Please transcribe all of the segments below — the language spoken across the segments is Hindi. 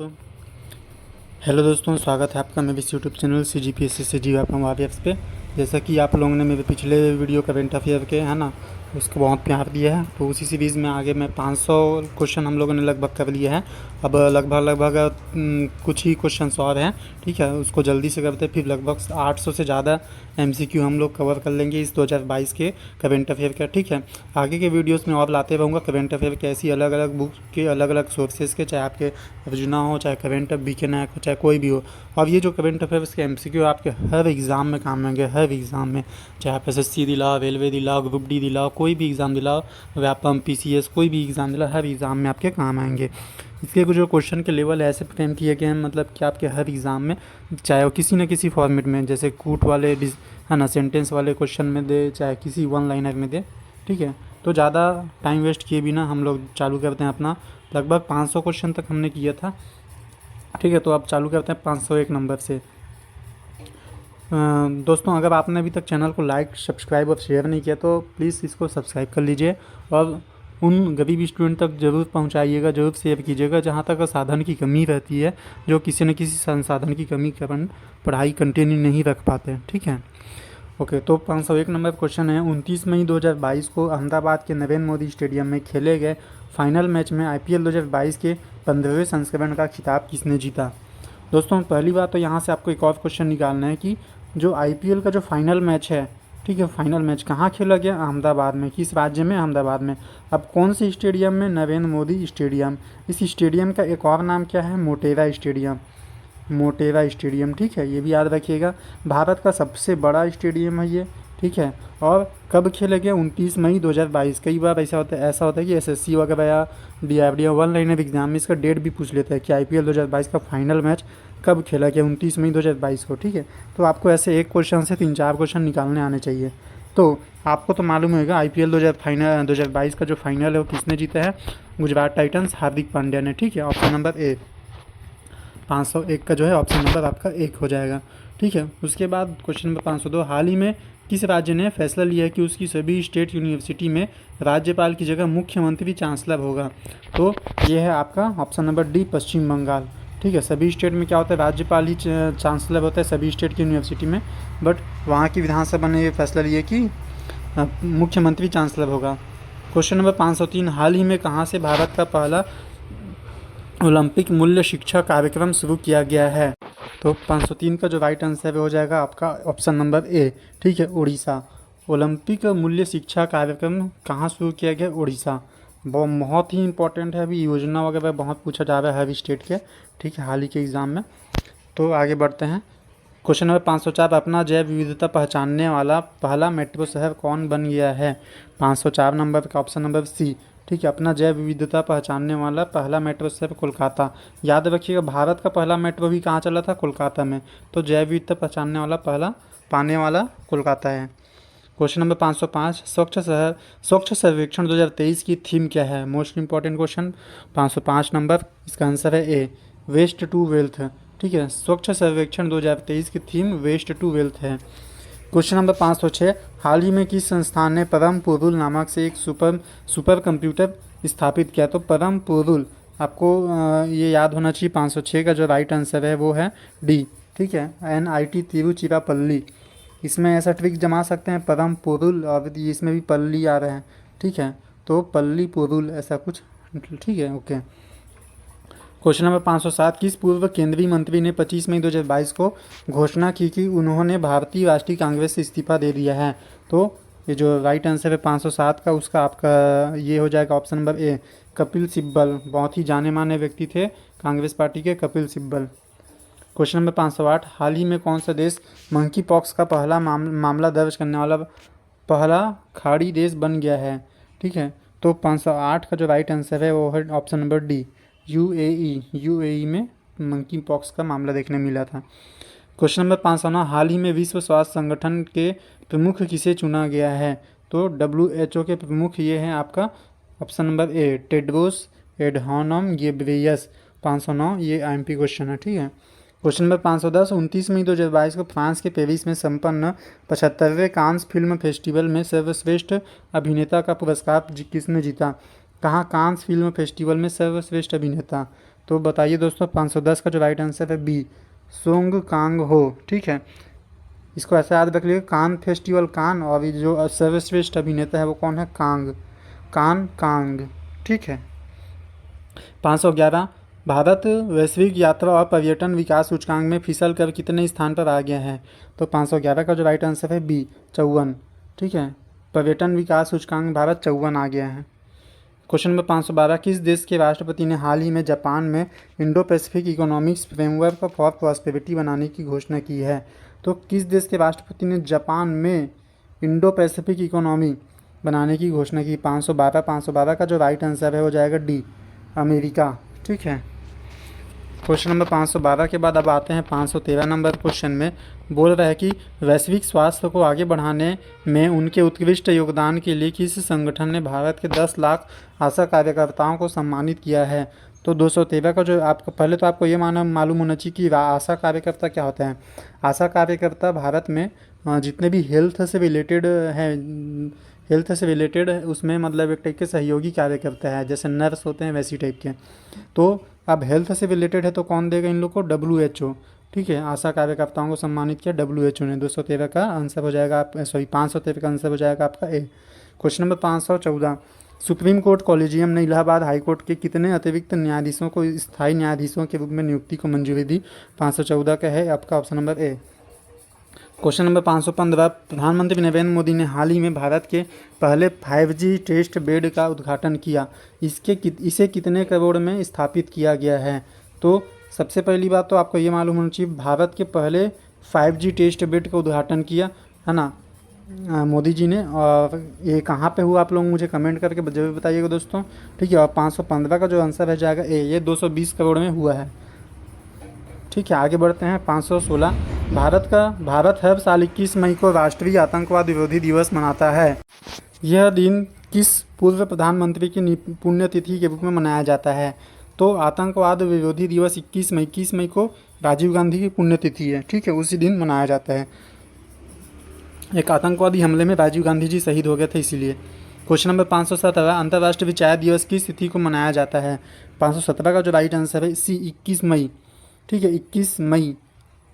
दोस्तों हेलो दोस्तों, स्वागत है आपका मेरे इस यूट्यूब चैनल CGPSC से जी आप वारियर्स पे। जैसा कि आप लोगों ने मेरे पिछले वीडियो करेंट अफेयर के है ना, उसको बहुत प्यार दिया है, तो उसी सीरीज़ में आगे मैं 500 क्वेश्चन हम लोगों ने लगभग कर लिए हैं। अब लगभग कुछ ही क्वेश्चंस और हैं, ठीक है, उसको जल्दी से करते हैं। फिर लगभग 800 से ज़्यादा MCQ हम लोग कवर कर लेंगे इस 2022 के करेंट अफेयर का, ठीक है। आगे के वीडियोस में और लाते रहूँगा करेंट अफेयर के, ऐसी अलग अलग बुक के अलग अलग सोर्सेज के, चाहे आपके अर्जुना हो, चाहे करेंट BK नायक हो, चाहे कोई भी हो। और ये जो करेंट अफेयर्स के MCQ आपके हर एग्ज़ाम में काम आएंगे, हर एग्ज़ाम में, चाहे आप SSC दिलाओ, रेलवे दिलाओ, ग्रुप D दिलाओ, कोई भी एग्ज़ाम दिलाओ, व्यापम PCS, कोई भी एग्ज़ाम दिलाओ, हर एग्ज़ाम में आपके काम आएंगे। इसके कुछ जो क्वेश्चन के लेवल ऐसे फ्रेम किए गए हैं, मतलब कि आपके हर एग्ज़ाम में, चाहे वो किसी न किसी फॉर्मेट में, जैसे कूट वाले है ना, सेंटेंस वाले क्वेश्चन में दे, चाहे किसी वन लाइनर में दे, ठीक है। तो ज़्यादा टाइम वेस्ट किए बिना हम लोग चालू करते हैं अपना। लगभग 500 क्वेश्चन तक हमने किया था, ठीक है। तो अब चालू करते हैं 501 नंबर से। दोस्तों, अगर आपने अभी तक चैनल को लाइक, सब्सक्राइब और शेयर नहीं किया तो प्लीज़ इसको सब्सक्राइब कर लीजिए, और उन गरीब स्टूडेंट तक ज़रूर पहुंचाइएगा, ज़रूर शेयर कीजिएगा जहां तक साधन की कमी रहती है, जो किसी न किसी संसाधन की कमी के कारण पढ़ाई कंटिन्यू नहीं रख पाते, ठीक है। ओके, तो 501 नंबर क्वेश्चन है। 29 मई 2022 को अहमदाबाद के नरेंद्र मोदी स्टेडियम में खेले गए फाइनल मैच में IPL 2022 के 15वें संस्करण का खिताब किसने जीता। दोस्तों, पहली बात तो यहाँ से आपको एक और क्वेश्चन निकालना है कि जो IPL का जो फाइनल मैच है, ठीक है, फाइनल मैच कहाँ खेला गया? अहमदाबाद में। किस राज्य में? अहमदाबाद में। अब कौन से स्टेडियम में? नरेंद्र मोदी स्टेडियम। इस स्टेडियम का एक और नाम क्या है? मोटेरा स्टेडियम। मोटेरा स्टेडियम, ठीक है, ये भी याद रखिएगा। भारत का सबसे बड़ा स्टेडियम है ये, ठीक है। और कब खेले गए? 29 मई 2022। कई बार ऐसा होता है कि SSC वगैरह या DRDO वन लाइनर एग्जाम में इसका डेट भी पूछ लेता है कि IPL 2022 का फाइनल मैच कब खेला गया? 29 मई 2022 को, ठीक है। तो आपको ऐसे एक क्वेश्चन से 3-4 क्वेश्चन निकालने आने चाहिए। तो आपको तो मालूम होगा IPL 2022 का जो फाइनल है वो किसने जीता है? गुजरात टाइटंस, हार्दिक पांड्या ने, ठीक है। ऑप्शन नंबर ए। 501 का जो है ऑप्शन नंबर आपका 1 हो जाएगा, ठीक है। उसके बाद क्वेश्चन नंबर 502, हाल ही में किस राज्य ने फैसला लिया है कि उसकी सभी स्टेट यूनिवर्सिटी में राज्यपाल की जगह मुख्यमंत्री चांसलर होगा? तो ये है आपका ऑप्शन नंबर डी, पश्चिम बंगाल, ठीक है। सभी स्टेट में क्या होता है? राज्यपाल ही चांसलर होता है सभी स्टेट की यूनिवर्सिटी में, बट वहाँ की विधानसभा ने ये फैसला लिया कि मुख्यमंत्री चांसलर होगा। क्वेश्चन नंबर 503, हाल ही में कहाँ से भारत का पहला ओलंपिक मूल्य शिक्षा कार्यक्रम शुरू किया गया है? तो 503 का जो राइट आंसर हो जाएगा आपका ऑप्शन नंबर ए, ठीक है, उड़ीसा। ओलंपिक मूल्य शिक्षा कार्यक्रम कहाँ शुरू किया गया? उड़ीसा। बहुत ही इंपॉर्टेंट है, अभी योजना वगैरह बहुत पूछा जा रहा है हर स्टेट के, ठीक है, हाल ही के एग्ज़ाम में। तो आगे बढ़ते हैं। क्वेश्चन नंबर 504, अपना जैव विविधता पहचानने वाला पहला मेट्रो शहर कौन बन गया है? 504 नंबर का ऑप्शन नंबर सी, ठीक है। अपना जैव विविधता पहचानने वाला पहला मेट्रो शहर कोलकाता। याद रखिएगा, भारत का पहला मेट्रो भी कहाँ चला था? कोलकाता में। तो जैव विविधता पहचानने वाला पहला पाने वाला कोलकाता है। क्वेश्चन नंबर 505, स्वच्छ सर्वेक्षण 2023 की थीम क्या है? मोस्ट इंपॉर्टेंट क्वेश्चन, 505 नंबर, इसका आंसर है ए, वेस्ट टू वेल्थ, ठीक है। स्वच्छ सर्वेक्षण 2023 की थीम वेस्ट टू वेल्थ है। क्वेश्चन नंबर 506, हाल ही में किस संस्थान ने परम पुरुल नामक से एक सुपर कंप्यूटर स्थापित किया? तो परम पुरुल, आपको ये याद होना चाहिए। 506 का जो राइट आंसर है वो है डी, ठीक है, NIT तिरुचिरापल्ली। इसमें ऐसा ट्रिक जमा सकते हैं, परम पुरुल, और इसमें भी पल्ली आ रहे हैं, ठीक है, तो पल्ली पुरुल ऐसा कुछ, ठीक है, ओके। क्वेश्चन नंबर 507, किस पूर्व केंद्रीय मंत्री ने 25 मई 2022 को घोषणा की कि उन्होंने भारतीय राष्ट्रीय कांग्रेस से इस्तीफा दे दिया है? तो ये जो राइट आंसर है 507 का, उसका आपका ये हो जाएगा ऑप्शन नंबर ए, कपिल सिब्बल। बहुत ही जाने माने व्यक्ति थे कांग्रेस पार्टी के, कपिल सिब्बल। क्वेश्चन नंबर 508, हाल ही में कौन सा देश मंकी पॉक्स का पहला मामला दर्ज करने वाला पहला खाड़ी देश बन गया है? ठीक है, तो 508 का जो राइट आंसर है वो है ऑप्शन नंबर डी, यूएई में मंकी पॉक्स का मामला देखने मिला था। क्वेश्चन नंबर 509, हाल ही में विश्व स्वास्थ्य संगठन के प्रमुख किसे चुना गया है? तो WHO के प्रमुख ये हैं आपका option number A, Tedros Adhanom Ghebreyesus. 509 ये IMP क्वेश्चन है, ठीक है। क्वेश्चन नंबर 510, 29 मई 2022 को फ्रांस के पेरिस में संपन्न 75वें कांस फिल्म फेस्टिवल में सर्वश्रेष्ठ अभिनेता का पुरस्कार किसने जीता? कहाँ? कांस फिल्म फेस्टिवल में सर्वश्रेष्ठ अभिनेता, तो बताइए दोस्तों 510 का जो राइट आंसर है बी, सोंग कांग हो। ठीक है, इसको ऐसे याद रख लीजिए, कान फेस्टिवल कान, और ये जो सर्वश्रेष्ठ अभिनेता है वो कौन है, कांग, कान कांग। ठीक है। 511, भारत वैश्विक यात्रा और पर्यटन विकास सूचकांक में फिसल कर कितने स्थान पर आ गया है। तो 511 का जो राइट आंसर है बी, 54। ठीक है, पर्यटन विकास सूचकांक भारत 54 आ गया है। क्वेश्चन नंबर 512, किस देश के राष्ट्रपति ने हाल ही में जापान में Indo Pacific economics framework for prosperity बनाने की घोषणा की है। तो किस देश के राष्ट्रपति ने जापान में इंडो पैसिफिक इकोनॉमी बनाने की घोषणा की। 512 का जो राइट आंसर है हो जाएगा डी, अमेरिका। ठीक है। क्वेश्चन नंबर 512 के बाद अब आते हैं 513 नंबर क्वेश्चन में। बोल रहा है कि वैश्विक स्वास्थ्य को आगे बढ़ाने में उनके उत्कृष्ट योगदान के लिए किस संगठन ने भारत के 10 लाख आशा कार्यकर्ताओं को सम्मानित किया है। तो 213 का जो आपको पहले तो आपको ये मालूम होना चाहिए कि आशा कार्यकर्ता क्या होता है। आशा कार्यकर्ता भारत में जितने भी हेल्थ से रिलेटेड है, हेल्थ से रिलेटेड उसमें मतलब एक टाइप के सहयोगी कार्यकर्ता है, जैसे नर्स होते हैं वैसी टाइप के। तो अब हेल्थ से रिलेटेड है तो कौन देगा इन लोग को, WHO। ठीक है, आशा कार्यकर्ताओं को सम्मानित किया WHO ने। 213 का आंसर हो जाएगा 513 का आंसर हो जाएगा आपका A. Question number 514, supreme court collegium ने इलाहाबाद हाई कोर्ट के कितने अतिरिक्त न्यायाधीशों को स्थायी न्यायाधीशों के रूप में नियुक्ति को मंजूरी दी। 514 का है आपका ऑप्शन नंबर ए। क्वेश्चन नंबर 515, प्रधानमंत्री नरेंद्र मोदी ने हाल ही में भारत के पहले 5G टेस्ट बेड का उद्घाटन किया। इसे कितने करोड़ में स्थापित किया गया है। तो सबसे पहली बात तो आपको ये मालूम होना चाहिए, भारत के पहले 5G टेस्ट बेड का उद्घाटन किया है ना मोदी जी ने, और ये कहाँ पे हुआ आप लोग मुझे कमेंट करके जरूर बताइएगा दोस्तों। ठीक है, और 515 का जो आंसर है जाएगा ए, ये 220 करोड़ में हुआ है। ठीक है, आगे बढ़ते हैं 516, भारत हर साल 21 मई को राष्ट्रीय आतंकवाद विरोधी दिवस मनाता है। यह दिन किस पूर्व प्रधानमंत्री की पुण्यतिथि के रूप में मनाया जाता है। तो आतंकवाद विरोधी दिवस 21 मई को राजीव गांधी की पुण्यतिथि है। ठीक है, उसी दिन मनाया जाता है। एक आतंकवादी हमले में राजीव गांधी जी शहीद हो गए थे इसीलिए। क्वेश्चन नंबर 517, अंतर्राष्ट्रीय चाय दिवस किस तिथि को मनाया जाता है। 517 का जो राइट आंसर है सी, 21 मई। ठीक है,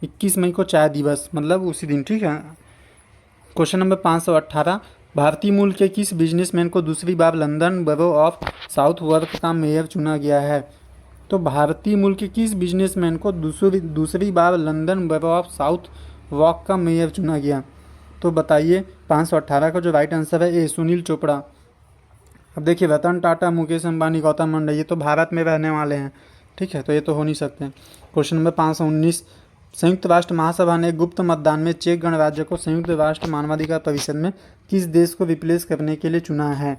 21 मई को चाय दिवस मतलब उसी दिन। ठीक है। क्वेश्चन नंबर 518, भारतीय मूल के किस बिजनेसमैन को दूसरी बार London borough of Southwark का मेयर चुना गया है। तो भारतीय मूल के किस बिजनेसमैन को दूसरी बार London borough of Southwark का मेयर चुना गया। तो बताइए 518 का जो राइट आंसर है ए, सुनील चोपड़ा। अब देखिए रतन टाटा, मुकेश अंबानी, गौतम मंडल ये तो भारत में रहने वाले हैं। ठीक है, तो ये तो हो नहीं सकते। क्वेश्चन नंबर 519, संयुक्त राष्ट्र महासभा ने गुप्त मतदान में चेक गणराज्य को संयुक्त राष्ट्र मानवाधिकार परिषद में किस देश को रिप्लेस करने के लिए चुना है।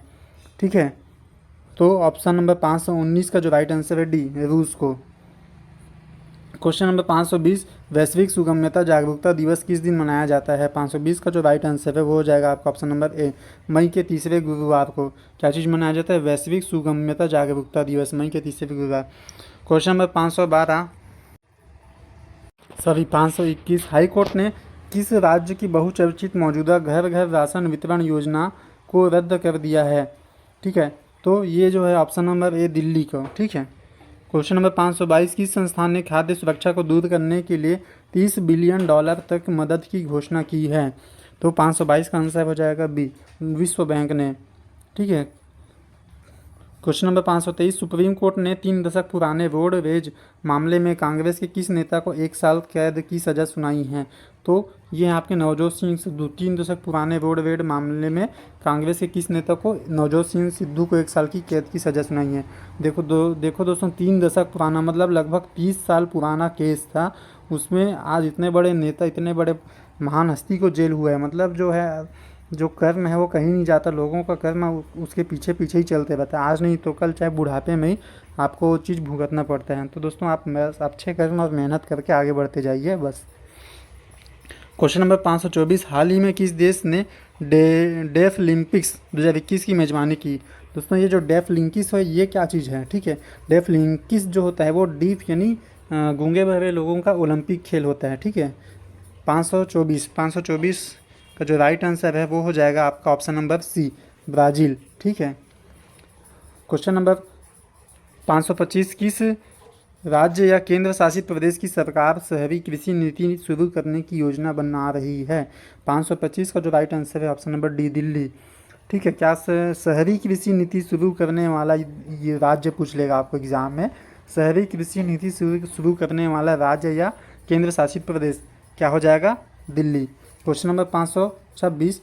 ठीक है, तो ऑप्शन नंबर 519 का जो राइट आंसर है डी, रूस को। क्वेश्चन नंबर 520, वैश्विक सुगम्यता जागरूकता दिवस किस दिन मनाया जाता है। 520 का जो राइट आंसर है वो हो जाएगा आपका ऑप्शन नंबर ए, मई के तीसरे गुरुवार को। क्या चीज़ मनाया जाता है, वैश्विक सुगम्यता जागरूकता दिवस, मई के तीसरे गुरुवार। क्वेश्चन नंबर 521, हाई कोर्ट ने किस राज्य की बहुचर्चित मौजूदा घर घर राशन वितरण योजना को रद्द कर दिया है। ठीक है, तो ये जो है ऑप्शन नंबर ए, दिल्ली को। ठीक है। क्वेश्चन नंबर 522, किस संस्थान ने खाद्य सुरक्षा को दूर करने के लिए $30 बिलियन तक मदद की घोषणा की है। तो 522 का आंसर हो जाएगा बी, विश्व बैंक ने। ठीक है। क्वेश्चन नंबर 523, सुप्रीम कोर्ट ने 3 दशक पुराने रोडवेज मामले में कांग्रेस के किस नेता को 1 साल कैद की सज़ा सुनाई है। तो ये आपके नवजोत सिंह सिद्धू। 3 दशक पुराने रोडवेज मामले में कांग्रेस के किस नेता को, नवजोत सिंह सिद्धू को 1 साल की कैद की सज़ा सुनाई है। देखो दोस्तों, 3 दशक पुराना मतलब लगभग 30 साल पुराना केस था। उसमें आज इतने बड़े नेता, इतने बड़े महान हस्ती को जेल हुआ है। मतलब जो कर्म है वो कहीं नहीं जाता, लोगों का कर्म उसके पीछे पीछे ही चलते रहता है। आज नहीं तो कल, चाहे बुढ़ापे में ही आपको वो चीज़ भुगतना पड़ता है। तो दोस्तों आप अच्छे कर्म और मेहनत करके आगे बढ़ते जाइए बस। क्वेश्चन नंबर 524, हाल ही में किस देश ने डेफ ओलंपिक्स 2021 की मेज़बानी की। दोस्तों ये जो डेफ ओलंपिक्स है ये क्या चीज़ है। ठीक है, डेफ ओलंपिक्स जो होता है वो डीफ यानी गूंगे बहरे लोगों का ओलंपिक खेल होता है। ठीक है, 524 का जो राइट आंसर है वो हो जाएगा आपका ऑप्शन नंबर सी, ब्राज़ील। ठीक है। क्वेश्चन नंबर 525, किस राज्य या केंद्र शासित प्रदेश की सरकार शहरी कृषि नीति शुरू करने की योजना बना रही है? 525 का जो राइट आंसर है ऑप्शन नंबर डी, दिल्ली। ठीक है, क्या शहरी कृषि नीति शुरू करने वाला ये राज्य पूछ लेगा आपको एग्जाम में। शहरी कृषि नीति शुरू करने वाला राज्य या केंद्र शासित प्रदेश क्या हो जाएगा? दिल्ली। क्वेश्चन नंबर 526,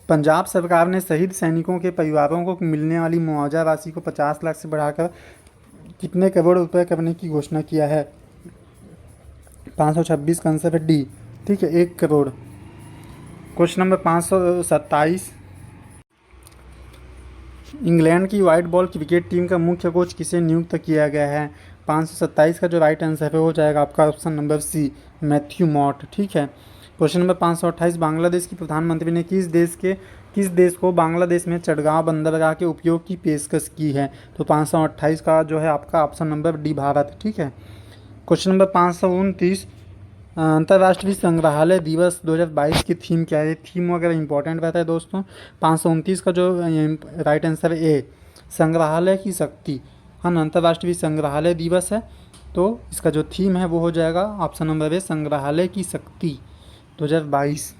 पंजाब सरकार ने शहीद सैनिकों के परिवारों को मिलने वाली मुआवजा राशि को 50 लाख से बढ़ाकर कितने करोड़ रुपए करने की घोषणा किया है? 526 का आंसर है डी। ठीक है, 1 करोड़। क्वेश्चन नंबर 527, इंग्लैंड की वाइट बॉल क्रिकेट टीम का मुख्य कोच किसे नियुक्त किया गया है? 527 का जो राइट आंसर है हो जाएगा आपका option number C, Matthew Mott. ठीक है। क्वेश्चन नंबर 528, बांग्लादेश की प्रधानमंत्री ने किस देश को बांग्लादेश में चटगांव बंदरगाह के उपयोग की पेशकश की है? तो 528 का जो है आपका ऑप्शन नंबर डी, भारत। ठीक है। क्वेश्चन नंबर 529, अंतर्राष्ट्रीय संग्रहालय दिवस 2022 की थीम क्या है? थीम वगैरह इंपॉर्टेंट रहता है दोस्तों। 529 का जो राइट आंसर है ए, संग्रहालय की शक्ति। हाँ, अंतर्राष्ट्रीय संग्रहालय दिवस है तो इसका जो थीम है वो हो जाएगा ऑप्शन नंबर ए, संग्रहालय की शक्ति 2022।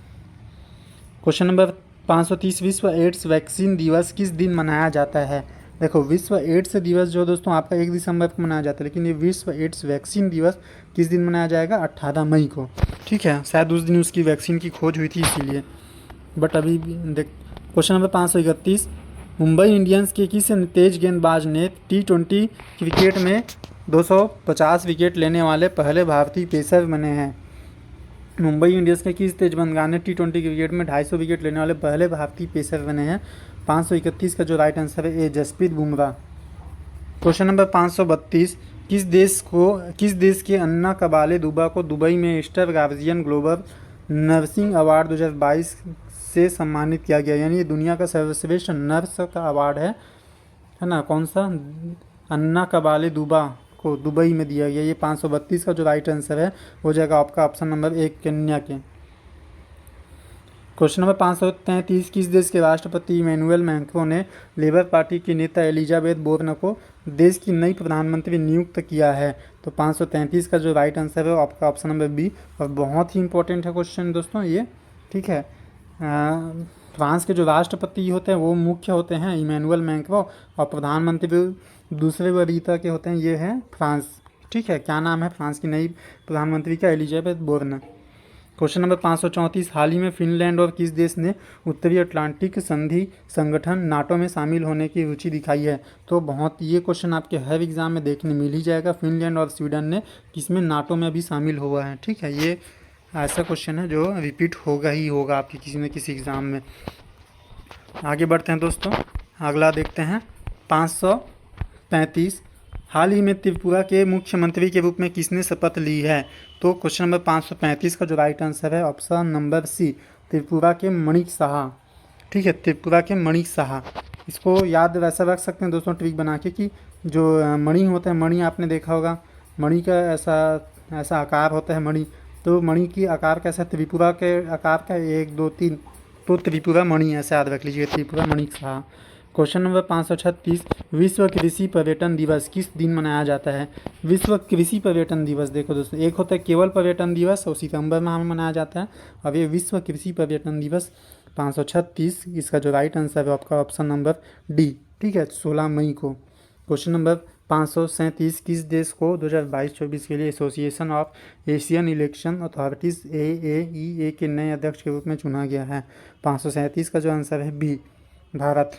क्वेश्चन नंबर 530, विश्व एड्स वैक्सीन दिवस किस दिन मनाया जाता है? देखो, विश्व एड्स दिवस जो दोस्तों आपका 1 दिसंबर को मनाया जाता है, लेकिन ये विश्व एड्स वैक्सीन दिवस किस दिन मनाया जाएगा? 18 मई को। ठीक है, शायद उस दिन उसकी वैक्सीन की खोज हुई थी इसीलिए, बट अभी देख। क्वेश्चन नंबर 531, मुंबई इंडियंस के किस तेज गेंदबाज ने T20 क्रिकेट में 250 विकेट लेने वाले पहले भारतीय पेसर बने हैं? मुंबई इंडियंस के किस तेज गेंदबाज ने T20 क्रिकेट में 250 विकेट लेने वाले पहले भारतीय पेसर बने हैं? 531 का जो राइट आंसर है ए, जसप्रीत बुमराह। क्वेश्चन नंबर 532, किस देश के अन्ना कबाले दुबा को दुबई में star guardian global nursing award 2022 से सम्मानित किया गया? यानी ये दुनिया का सर्वश्रेष्ठ नर्स का अवार्ड है ना? कौन सा? अन्ना कबाले दुबा को दुबई में दिया गया। ये 532 का जो राइट आंसर है हो जाएगा आपका ऑप्शन नंबर एक, केन्या के। क्वेश्चन नंबर 533, किस देश के राष्ट्रपति इमैनुअल मैक्रों ने लेबर पार्टी की नेता एलिजाबेथ बोर्न को देश की नई प्रधानमंत्री नियुक्त किया है? तो 533 का जो राइट आंसर है आपका ऑप्शन नंबर बी, और बहुत ही इंपॉर्टेंट है क्वेश्चन दोस्तों ये। ठीक है, फ्रांस के जो राष्ट्रपति होते हैं वो मुख्य होते हैं इमैनुअल मैक्रो, और प्रधानमंत्री दूसरे वरीयता के होते हैं, ये है फ्रांस। ठीक है, क्या नाम है फ्रांस की नई प्रधानमंत्री का? Elisabeth Borne. क्वेश्चन नंबर 534, हाल ही में फिनलैंड और किस देश ने उत्तरी अटलांटिक संधि संगठन नाटो में शामिल होने की रुचि दिखाई है? तो बहुत ये क्वेश्चन आपके हर एग्जाम में देखने मिल ही जाएगा। फिनलैंड और स्वीडन ने किसमें? नाटो में भी शामिल हुआ है। ठीक है, ये ऐसा क्वेश्चन है जो रिपीट होगा ही होगा आपके किसी न किसी एग्ज़ाम में। आगे बढ़ते हैं दोस्तों, अगला देखते हैं 535, हाल ही में त्रिपुरा के मुख्यमंत्री के रूप में किसने शपथ ली है? तो क्वेश्चन नंबर 535 का जो राइट आंसर है ऑप्शन नंबर सी, त्रिपुरा के मणिक साहा। ठीक है, त्रिपुरा के मणिक साहा। इसको याद वैसा रख सकते हैं दोस्तों ट्रिक बना के कि जो मणि होता है, मणि आपने देखा होगा, मणि का ऐसा आकार होता है मणि, तो मणि की आकार कैसा? त्रिपुरा के आकार का 1 2 3, तो त्रिपुरा मणि ऐसे याद रख लीजिए, त्रिपुरा मणिक साहा। क्वेश्चन नंबर 536, विश्व कृषि पर्यटन दिवस किस दिन मनाया जाता है? विश्व कृषि पर्यटन दिवस, देखो दोस्तों, एक होता है केवल पर्यटन दिवस और सितंबर माह में मनाया जाता है, अब ये विश्व कृषि पर्यटन दिवस 536, इसका जो राइट आंसर है आपका ऑप्शन नंबर डी। ठीक है, 16 मई को। क्वेश्चन नंबर 537, किस देश को 2022-24 के लिए association of Asian election authorities AAEA के नए अध्यक्ष के रूप में चुना गया है? 537 का जो आंसर है B, Bharat.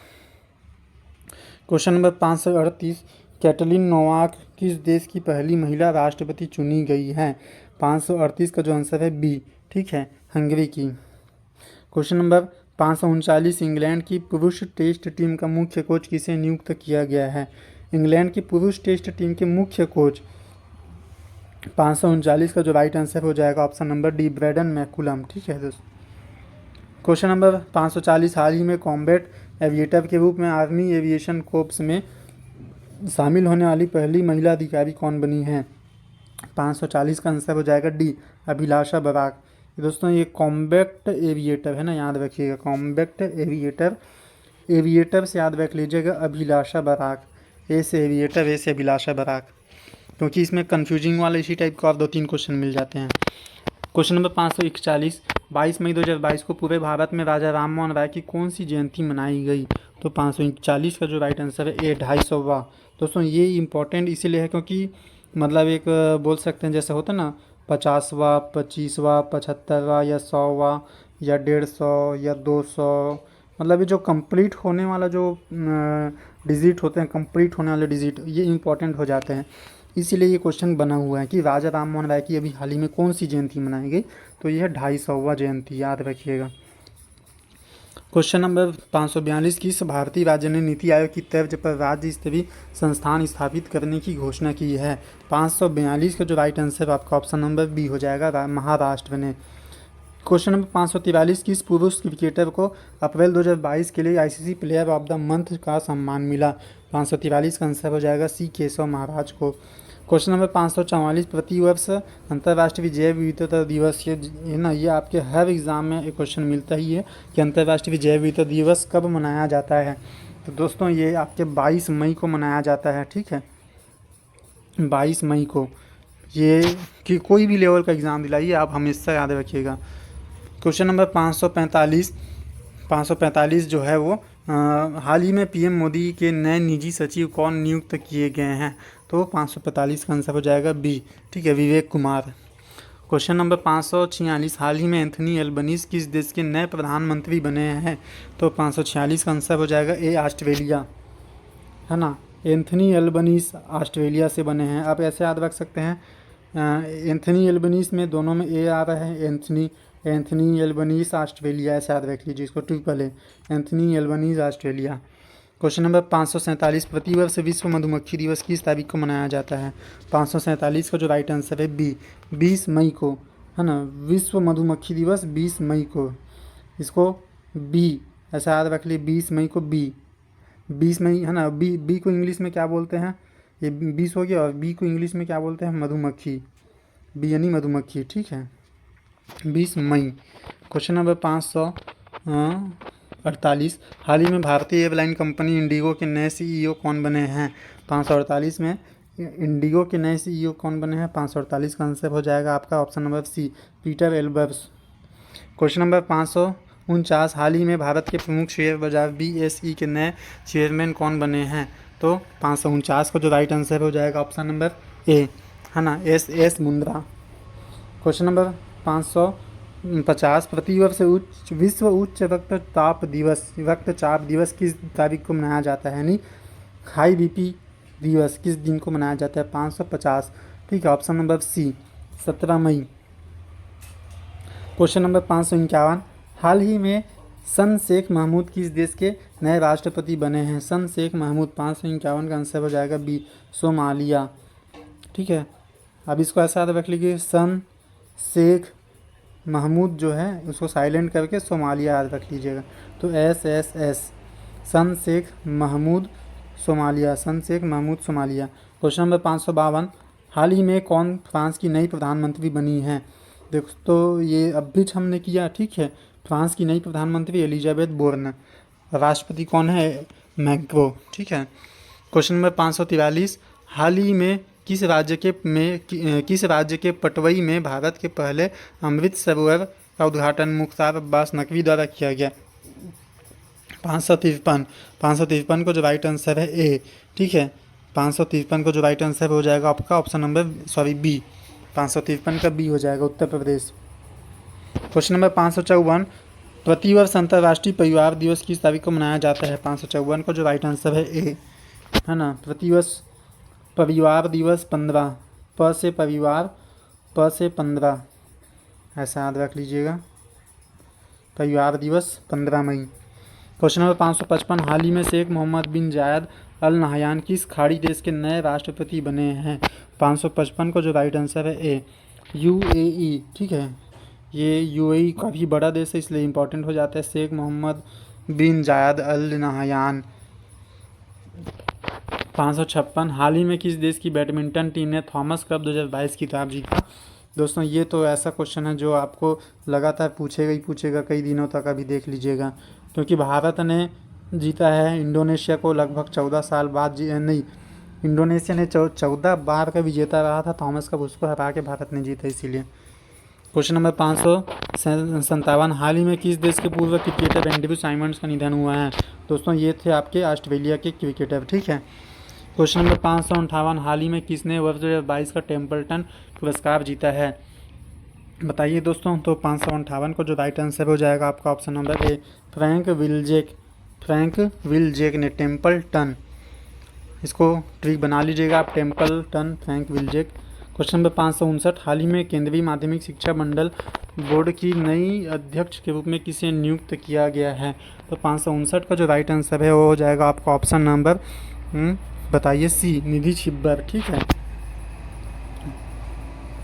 Question number 538, Katalin Novak किस देश की पहली महिला राष्ट्रपति चुनी गई है? 538 का जो आंसर है बी। ठीक है, हंगरी की। क्वेश्चन नंबर 539, इंग्लैंड की पुरुष टेस्ट टीम का मुख्य कोच किसे नियुक्त किया गया है? इंग्लैंड की पुरुष टेस्ट टीम के मुख्य कोच 539 का जो राइट आंसर हो जाएगा option number D, Brendon McCullum. ठीक है दोस्तों। क्वेश्चन नंबर 540, हाल ही में कॉम्बैट एविएटर के रूप में आर्मी एविएशन कोर्प्स में शामिल होने वाली पहली महिला अधिकारी कौन बनी है? 540 का आंसर हो जाएगा डी, अभिलाषा बराक। दोस्तों ये कॉम्बैट एविएटर है ना, याद रखिएगा, कॉम्बैट एविएटर से याद रख लीजिएगा अभिलाषा बराक। ए से एविएटर, ए से अभिलाषा बराक, क्योंकि इसमें कन्फ्यूजिंग वाले इसी टाइप का और 2-3 क्वेश्चन मिल जाते हैं। क्वेश्चन नंबर 541, 22 मई 2022 को पूरे भारत में राजा राम मोहन राय की कौन सी जयंती मनाई गई? तो 541 का जो राइट आंसर है ए 250वां। दोस्तों ये इम्पोर्टेंट इसीलिए है क्योंकि मतलब एक बोल सकते हैं जैसे होता है ना 50वां, 25वां, 75वां या 100वां या 150 या 200, मतलब ये जो कंप्लीट होने वाला जो डिजिट होते हैं, कंप्लीट होने वाले डिजिट, ये इंपॉर्टेंट हो जाते हैं। इसीलिए ये क्वेश्चन बना हुआ है कि राजा राम मोहन राय की अभी हाल ही में कौन सी जयंती मनाई गई? तो यह 250वां जयंती, याद रखिएगा। क्वेश्चन नंबर 542, किस भारतीय राज्य ने नीति आयोग की तर्ज पर राज्य स्तरीय संस्थान स्थापित करने की घोषणा की है? 542 का जो राइट आंसर आपका ऑप्शन नंबर बी हो जाएगा, महाराष्ट्र ने। क्वेश्चन नंबर 543, किस पुरुष क्रिकेटर को अप्रैल 2022 के लिए ICC player of the month का सम्मान मिला? 543 का आंसर हो जाएगा सी केशव महाराज को। क्वेश्चन नंबर 544, प्रतिवर्ष अंतर्राष्ट्रीय जैव विविधता दिवस, ये ना ये आपके हर एग्ज़ाम में एक क्वेश्चन मिलता ही है कि अंतर्राष्ट्रीय जैव विविधता दिवस कब मनाया जाता है? तो दोस्तों ये आपके 22 मई को मनाया जाता है, ठीक है, 22 मई को। ये कि कोई भी लेवल का एग्ज़ाम दिलाइए आप हमेशा याद रखिएगा। क्वेश्चन नंबर 545 जो है वो हाल ही में पीएम मोदी के नए निजी सचिव कौन नियुक्त किए गए हैं? तो 545 का आंसर हो जाएगा बी, ठीक है, विवेक कुमार। क्वेश्चन नंबर 546, हाल ही में एंथनी एल्बनीज़ किस देश के नए प्रधानमंत्री बने हैं? तो 546 का आंसर हो जाएगा ए, ऑस्ट्रेलिया, है ना। एंथनी एल्बनीज़ ऑस्ट्रेलिया से बने हैं। आप ऐसे याद रख सकते हैं, एंथनी एल्बनीज़ में दोनों में ए आ रहा है, एंथनी एल्बनीज़ ऑस्ट्रेलिया, ऐसे याद रख लीजिए, इसको ट्रिपल है, Anthony Albanese Australia. Question number 547, प्रतिवर्ष विश्व मधुमक्खी दिवस किस तारीख को मनाया जाता है? 547 का जो राइट आंसर है बी, 20 मई को, है ना, विश्व मधुमक्खी दिवस 20 मई को, इसको बी ऐसा याद रख ली, 20 मई को बी, 20 मई, है ना। बी को इंग्लिश में क्या बोलते हैं? ये 20 हो गया, और बी को इंग्लिश में क्या बोलते हैं? मधुमक्खी, बी यानी मधुमक्खी, ठीक है, 20 मई। क्वेश्चन नंबर 548, हाल ही में भारतीय एयरलाइन कंपनी इंडिगो के नए सीईओ कौन बने हैं? 548 में इंडिगो के नए सीईओ कौन बने हैं? 548 का आंसर हो जाएगा आपका option number C, Peter Elbers. Question number 549, हाल ही में भारत के प्रमुख शेयर बाजार बीएसई के नए चेयरमैन कौन बने हैं? तो 549 का जो राइट आंसर हो जाएगा ऑप्शन नंबर ए, है ना, एस मुंद्रा। क्वेश्चन नंबर 550, प्रतिवर्ष विश्व उच्च रक्तचाप दिवस किस तारीख को मनाया जाता है? यानी हाई बीपी दिवस किस दिन को मनाया जाता है? 550, ठीक है, ऑप्शन नंबर सी, 17 मई। क्वेश्चन नंबर 551, हाल ही में सन शेख महमूद किस देश के नए राष्ट्रपति बने हैं? सन शेख महमूद, 551 का आंसर हो जाएगा बी, सोमालिया, ठीक है। अब इसको ऐसा याद रख लीजिए, सन शेख महमूद जो है उसको साइलेंट करके सोमालिया याद रख लीजिएगा। तो Hassan Sheikh Mohamud Somalia, Hassan Sheikh Mohamud Somalia. Question number 552, हाल ही में कौन फ्रांस की नई प्रधानमंत्री बनी है? देखो तो ये अब भी हमने किया, ठीक है, फ्रांस की नई प्रधानमंत्री एलिजाबेथ बोर्न, राष्ट्रपति कौन है? मैक्रो, ठीक है। क्वेश्चन नंबर 543, हाल ही में किस राज्य के पटवई में भारत के पहले अमृत सरोवर का उद्घाटन मुख्तार अब्बास नकवी द्वारा किया गया? 553 को जो राइट आंसर है ए, ठीक है, 553 को जो राइट आंसर हो जाएगा आपका ऑप्शन नंबर बी, 553 का बी हो जाएगा, उत्तर प्रदेश। क्वेश्चन नंबर 554, प्रतिवर्ष अंतर्राष्ट्रीय परिवार दिवस किस तारीख को मनाया जाता है? 554 को जो राइट आंसर है ए, है ना, प्रतिवर्ष परिवार दिवस 15, प से परिवार, प से 15, ऐसा याद रख लीजिएगा, परिवार दिवस 15 मई। क्वेश्चन नंबर 555, हाल ही में शेख मोहम्मद बिन जायद अल नहयान किस खाड़ी देश के नए राष्ट्रपति बने हैं? 555 को जो राइट आंसर है ए, यूएई, ठीक है, ये यूएई काफ़ी बड़ा देश है इसलिए इंपॉर्टेंट हो जाता है, शेख मोहम्मद बिन जायद अल नहयान। 556, हाल ही में किस देश की बैडमिंटन टीम ने थॉमस कप 2022 की खिताब जीता? दोस्तों ये तो ऐसा क्वेश्चन है जो आपको लगातार पूछेगा ही पूछेगा कई दिनों तक, अभी देख लीजिएगा, क्योंकि भारत ने जीता है इंडोनेशिया को लगभग 14 साल बाद नहीं, इंडोनेशिया ने 14 बार का विजेता रहा था थॉमस कप, उसको हरा के भारत ने जीता इसीलिए। क्वेश्चन नंबर 557, हाल ही में किस देश के पूर्व क्रिकेटर एंड्रयू साइमंड्स का निधन हुआ है? दोस्तों ये थे आपके ऑस्ट्रेलिया के क्रिकेटर, ठीक है। क्वेश्चन नंबर 558, हाल ही में किसने वर्ष 2022 का टेम्पल्टन पुरस्कार जीता है? बताइए दोस्तों। तो 558 को जो राइट आंसर हो जाएगा आपका ऑप्शन नंबर ए, फ्रैंक विलजेक ने टेम्पल्टन, इसको ट्रिक बना लीजिएगा आप, टेम्पल्टन फ्रैंक विलजेक। क्वेश्चन नंबर 559, हाल ही में केंद्रीय माध्यमिक शिक्षा मंडल बोर्ड की नई अध्यक्ष के रूप में किसे नियुक्त किया गया है? तो 559 का जो राइट आंसर है वो हो जाएगा आपका ऑप्शन नंबर बताइए सी, निधि छिब्बर, ठीक है।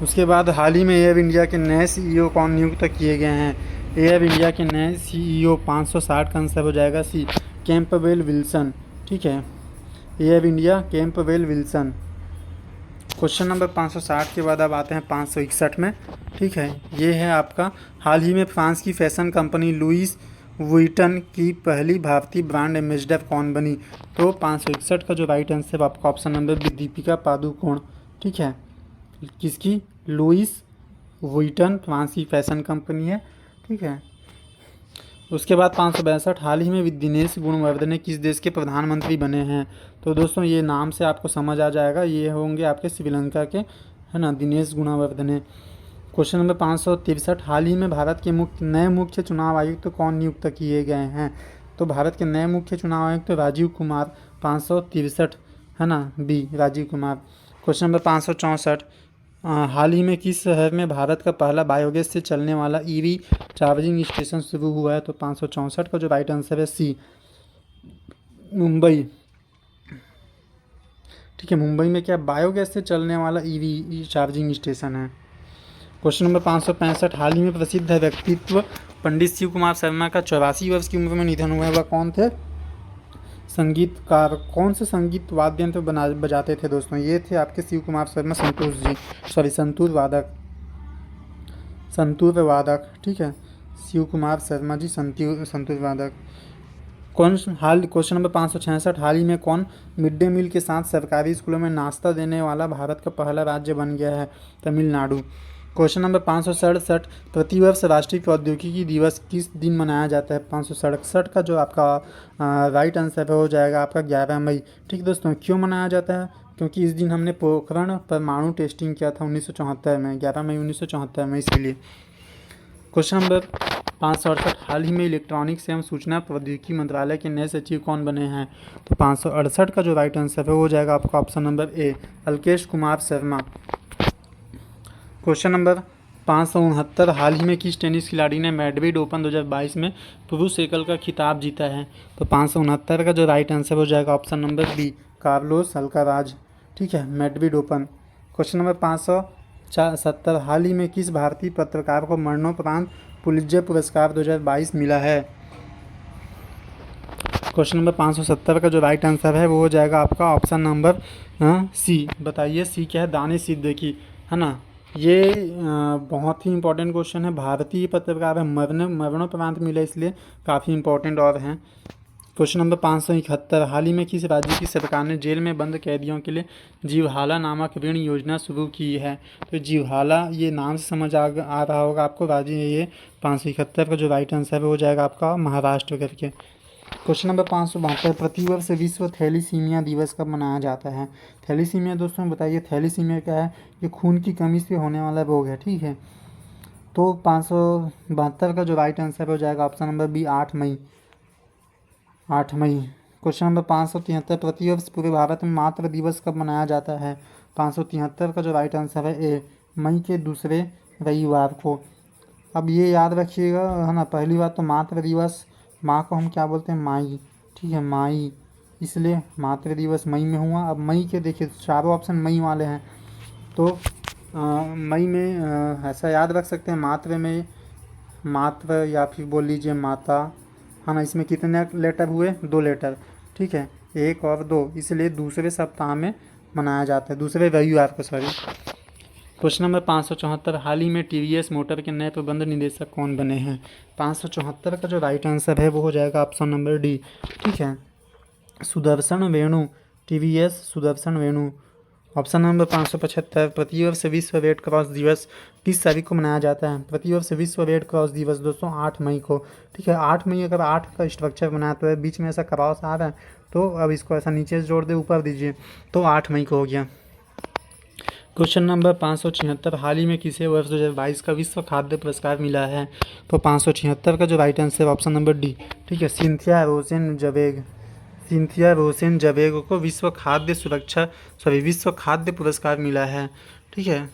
उसके बाद हाल ही में एयर इंडिया के नए सीईओ कौन नियुक्त किए गए हैं? एयर इंडिया के नए सीईओ 560 का आंसर हो जाएगा सी, कैंपबेल विल्सन, ठीक है। Air India Campbell Wilson. Question number 560 के बाद अब आते हैं 561 में, ठीक है। ये है आपका, हाल ही में फ्रांस की फैशन कंपनी लुइस वुइटन की पहली भारतीय ब्रांड एम्बेसडर कौन बनी? तो 561 का जो राइट आंसर आपका option number B, Deepika Padukone, ठीक है। किसकी? लुइस वुइटन फ्रांस की फैशन कंपनी है, ठीक है। उसके बाद 562, हाल ही में दिनेश गुणवर्धने किस देश के प्रधानमंत्री बने हैं? तो दोस्तों ये नाम से आपको समझ आ जाएगा, ये होंगे आपके श्रीलंका के, है ना, दिनेश गुणवर्धने। क्वेश्चन नंबर 563, हाल ही में भारत के नए मुख्य चुनाव आयुक्त कौन नियुक्त किए गए हैं? तो भारत के नए मुख्य चुनाव आयुक्त राजीव कुमार, 563, है ना, B Rajiv Kumar. Question number 564, हाल ही में किस शहर में भारत का पहला बायोगैस से चलने वाला ईवी चार्जिंग स्टेशन शुरू हुआ है? तो 564 का जो राइट आंसर है सी, मुंबई, ठीक है। मुंबई में क्या बायोगैस से चलने वाला ईवी चार्जिंग स्टेशन है। क्वेश्चन नंबर 565, हाल ही में प्रसिद्ध व्यक्तित्व पंडित शिव कुमार शर्मा का 84 वर्ष की उम्र में निधन हुआ है, वह कौन थे? संगीतकार। कौन से संगीत वाद्य यंत्र बजाते थे दोस्तों? ये थे आपके शिव कुमार शर्मा, संतूर वादक, ठीक है। शिव कुमार शर्मा जी संतूर वादक। क्वेश्चन नंबर 566, हाल ही में कौन मिड डे मील के साथ सरकारी स्कूलों में नाश्ता देने वाला भारत का पहला राज्य बन गया है? तमिलनाडु। क्वेश्चन नंबर 567, प्रतिवर्ष राष्ट्रीय प्रौद्योगिकी दिवस किस दिन मनाया जाता है? 567 का जो आपका राइट आंसर हो जाएगा आपका 11 मई, ठीक दोस्तों। क्यों मनाया जाता है? क्योंकि इस दिन हमने पोखरण परमाणु टेस्टिंग किया था 1974 में, 11 मई 1974 में, इसलिए। क्वेश्चन नंबर 568, हाल ही में इलेक्ट्रॉनिक्स एवं सूचना प्रौद्योगिकी मंत्रालय के नए सचिव कौन बने हैं? तो 568 का जो राइट आंसर है वो हो जाएगा आपका ऑप्शन नंबर ए, अल्केश कुमार शर्मा। क्वेश्चन नंबर 569, हाल ही में किस टेनिस खिलाड़ी ने मैड्रिड ओपन 2022 में पुरुष एकल का खिताब जीता है? तो 569 का जो राइट आंसर हो जाएगा option number B, Carlos Alcaraz, ठीक है, मैड्रिड ओपन। क्वेश्चन नंबर 570, हाल ही में किस भारतीय पत्रकार को मरणोपरांत पुलित्जर पुरस्कार 2022 मिला है? क्वेश्चन नंबर 570 का जो राइट आंसर है वो हो जाएगा आपका ऑप्शन नंबर सी, बताइए सी क्या है? दानिश सिद्दीकी, है ना। ये बहुत ही इंपॉर्टेंट क्वेश्चन है, भारतीय पत्रकार है, मरणोपरांत मिला, इसलिए काफ़ी इंपॉर्टेंट और हैं। क्वेश्चन नंबर 571, हाल ही में किस राज्य की सरकार ने जेल में बंद कैदियों के लिए जीवहाला नामक ऋण योजना शुरू की है? तो जीवहाला, ये नाम से समझ आ रहा होगा आपको, राज्य ये 571 का जो राइट आंसर हो जाएगा आपका महाराष्ट्र करके। क्वेश्चन नंबर 572, प्रतिवर्ष विश्व थैलीसीमिया दिवस कब मनाया जाता है? थैलीसीमिया दोस्तों बताइए, थैलीसीमिया क्या है? ये खून की कमी से होने वाला रोग है, ठीक है। तो 572 का जो राइट आंसर हो जाएगा ऑप्शन नंबर बी, 8 मई। क्वेश्चन नंबर 573, प्रतिवर्ष पूरे भारत में मातृ दिवस कब मनाया जाता है? 573 का जो राइट आंसर है ए, मई के दूसरे रविवार को। अब ये याद रखिएगा, है ना, पहली बात तो मातृ दिवस, माँ को हम क्या बोलते हैं? माई, ठीक है, माई, इसलिए मातृ दिवस मई में हुआ। अब मई के देखिए चारों ऑप्शन मई वाले हैं, तो मई में ऐसा याद रख सकते हैं, मातृ में मातृ या फिर बोल लीजिए माता, है ना। इसमें कितने लेटर हुए? 2 लेटर, ठीक है, 1 और 2, इसलिए दूसरे सप्ताह में मनाया जाता है, दूसरे रविवार को, सॉरी। क्वेश्चन नंबर 574, हाल ही में टीवीएस मोटर के नए प्रबंध निदेशक कौन बने हैं? 574 का जो राइट आंसर है वो हो जाएगा ऑप्शन नंबर डी। ठीक है, सुदर्शन वेणु, टीवीएस सुदर्शन वेणु। ऑप्शन नंबर 575, प्रतिवर्ष विश्व रेड क्रॉस दिवस किस तारीख को मनाया जाता है? प्रतिवर्ष विश्व रेड क्रॉस दिवस दोस्तों 8 मई को। ठीक है, 8 मई, अगर 8 का स्ट्रक्चर बनाया तो है, बीच में ऐसा क्रॉस आ रहा है तो अब इसको ऐसा नीचे से जोड़ दे, ऊपर दीजिए, तो 8 मई को हो गया। क्वेश्चन नंबर 576, हाल ही में किसे वर्ष 2022 का विश्व खाद्य पुरस्कार मिला है? तो 576 का जो राइट आंसर है ऑप्शन नंबर डी। ठीक है, सिंथिया रोसेन जवेग, सिंथिया रोसेन जवेग को विश्व खाद्य पुरस्कार मिला है। ठीक है,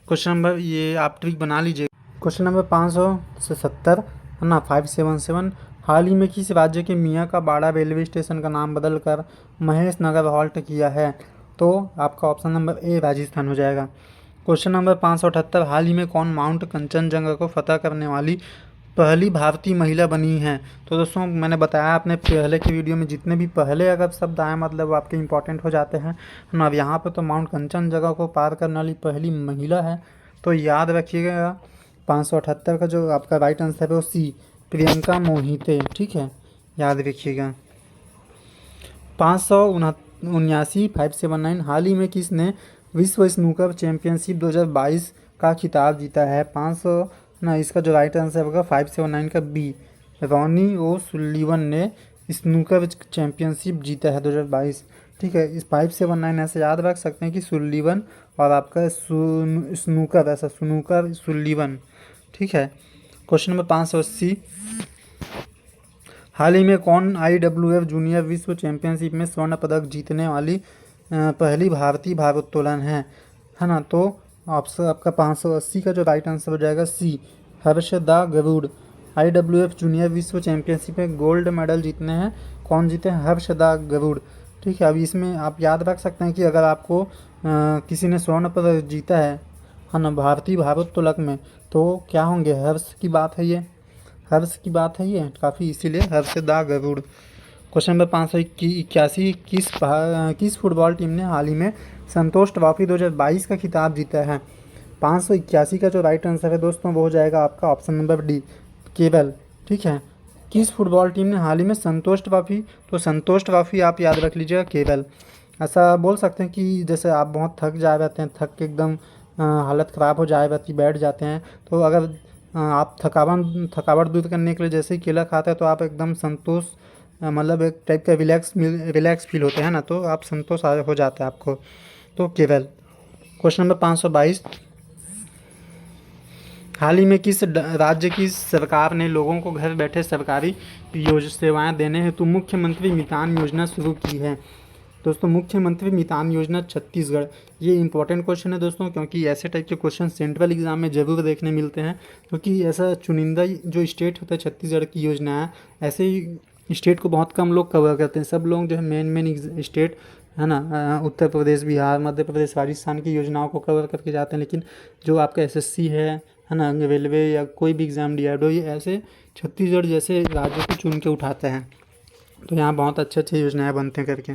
क्वेश्चन नंबर, ये आप ट्रिक बना लीजिए। क्वेश्चन नंबर 570 है ना, 577, हाल ही में किस राज्य के मियाँ का बाड़ा रेलवे स्टेशन का नाम बदलकर महेश नगर हॉल्ट किया है? तो आपका ऑप्शन नंबर ए राजस्थान हो जाएगा। क्वेश्चन नंबर 578, हाल ही में कौन माउंट कंचनजंगा को फतह करने वाली पहली भारतीय महिला बनी है? तो दोस्तों मैंने बताया अपने पहले की वीडियो में, जितने भी पहले अगर शब्द आए मतलब आपके इंपॉर्टेंट हो जाते हैं ना। अब यहाँ पर तो माउंट कंचनजंगा को पार करने वाली पहली महिला है, तो याद रखिएगा 578 का जो आपका राइट आंसर है वो सी, प्रियंका मोहिते। ठीक है, याद रखिएगा। 579, हाल ही में किसने विश्व स्नूकर चैंपियनशिप 2022 का खिताब जीता है? 500 ना, इसका जो राइट आंसर होगा 579 का बी, रॉनी ओ सुल्लीवन ने स्नूकर चैंपियनशिप जीता है 2022। ठीक है, इस 579 ऐसे याद रख सकते हैं कि सुल्लीवन और आपका स्नूकर, ऐसा स्नूकर सुल्लीवन। ठीक है, क्वेश्चन नंबर 580, हाल ही में कौन IWF जूनियर विश्व चैंपियनशिप में स्वर्ण पदक जीतने वाली पहली भारतीय भारोत्तोलन है ना? तो ऑप्शन आपका 580 का जो राइट आंसर हो जाएगा सी, हर्षदा गरुड़। IWF जूनियर विश्व चैंपियनशिप में गोल्ड मेडल जीतने हैं, कौन जीते हैं? हर्षदा गरुड़। ठीक है, अब इसमें आप याद रख सकते हैं कि अगर आपको किसी ने स्वर्ण पदक जीता है ना भारतीय भारोत्तोलक में, तो क्या होंगे? हर्ष की बात है ये, हर्ष की बात है ये काफ़ी, इसीलिए हर्षदा गरुड़। क्वेश्चन नंबर 581, किस फुटबॉल टीम ने हाल ही में संतोष ट्रॉफी 2022 का खिताब जीता है? 581 का जो राइट आंसर है दोस्तों वो हो जाएगा आपका ऑप्शन नंबर डी, केवल। ठीक है, किस फुटबॉल टीम ने हाल ही में संतोष ट्रॉफी, तो संतोष ट्रॉफी आप याद रख लीजिएगा केवल। ऐसा बोल सकते हैं कि जैसे आप बहुत थक जाए रहते हैं, थक के एकदम हालत ख़राब हो जाए रहती, बैठ जाते हैं, तो अगर आप थकावट दूर करने के लिए जैसे ही केला खाते हैं तो आप एकदम संतोष, मतलब एक टाइप का रिलैक्स फील होते हैं ना, तो आप संतोष हो जाता है आपको, तो केवल। क्वेश्चन नंबर 522, हाल ही में किस राज्य की सरकार ने लोगों को घर बैठे सरकारी सेवाएं देने हेतु मुख्यमंत्री मितान योजना शुरू की है? दोस्तों मुख्यमंत्री मितान योजना छत्तीसगढ़। ये इंपॉर्टेंट क्वेश्चन है दोस्तों, क्योंकि ऐसे टाइप के क्वेश्चन सेंट्रल एग्जाम में ज़रूर देखने मिलते हैं, क्योंकि ऐसा चुनिंदा जो स्टेट होता है छत्तीसगढ़ की योजना है, ऐसे ही स्टेट को बहुत कम लोग कवर करते हैं। सब लोग जो है मेन स्टेट है ना, उत्तर प्रदेश, बिहार, मध्य प्रदेश, राजस्थान की योजनाओं को कवर करके जाते हैं, लेकिन जो आपका SSC है ना, रेलवे या कोई भी एग्ज़ाम DRDO, ये ऐसे छत्तीसगढ़ जैसे राज्यों को चुन के उठाते हैं, तो यहाँ बहुत अच्छे योजनाएँ बनते हैं करके।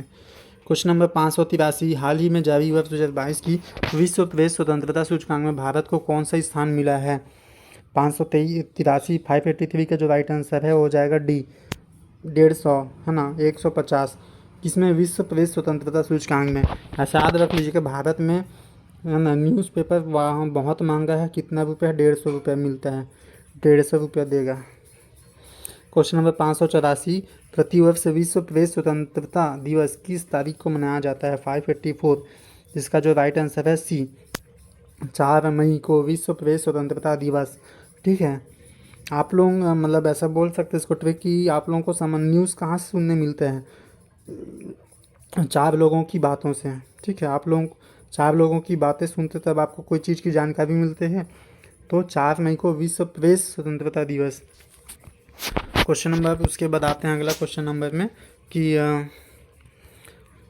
क्वेश्चन नंबर 583, हाल ही में जारी वर्ष 2022 की विश्व प्रेस स्वतंत्रता सूचकांक में भारत को कौन सा स्थान मिला है? 583, 583 का जो राइट आंसर है वो हो जाएगा डी, 150 है ना, 150, किसमें? विश्व प्रेस स्वतंत्रता सूचकांक में। ऐसा याद रख लीजिए कि भारत में है ना न्यूज़पेपर वहाँ बहुत महंगा है, कितना रुपये? 150 रुपये मिलता है, 150 रुपये देगा। क्वेश्चन नंबर 584, प्रतिवर्ष विश्व प्रेस स्वतंत्रता दिवस किस तारीख को मनाया जाता है? 584, जिसका जो राइट आंसर है सी, 4 मई को विश्व प्रेस स्वतंत्रता दिवस। ठीक है, आप लोग मतलब ऐसा बोल सकते हैं इसको ट्रिक कि आप लोगों को न्यूज़ कहाँ से सुनने मिलते हैं? 4 लोगों की बातों से। ठीक है, आप लोग 4 लोगों की बातें सुनते तब आपको कोई चीज़ की जानकारी मिलते हैं, तो 4 मई को विश्व प्रेस स्वतंत्रता दिवस। क्वेश्चन नंबर उसके बाद आते हैं अगला क्वेश्चन नंबर में कि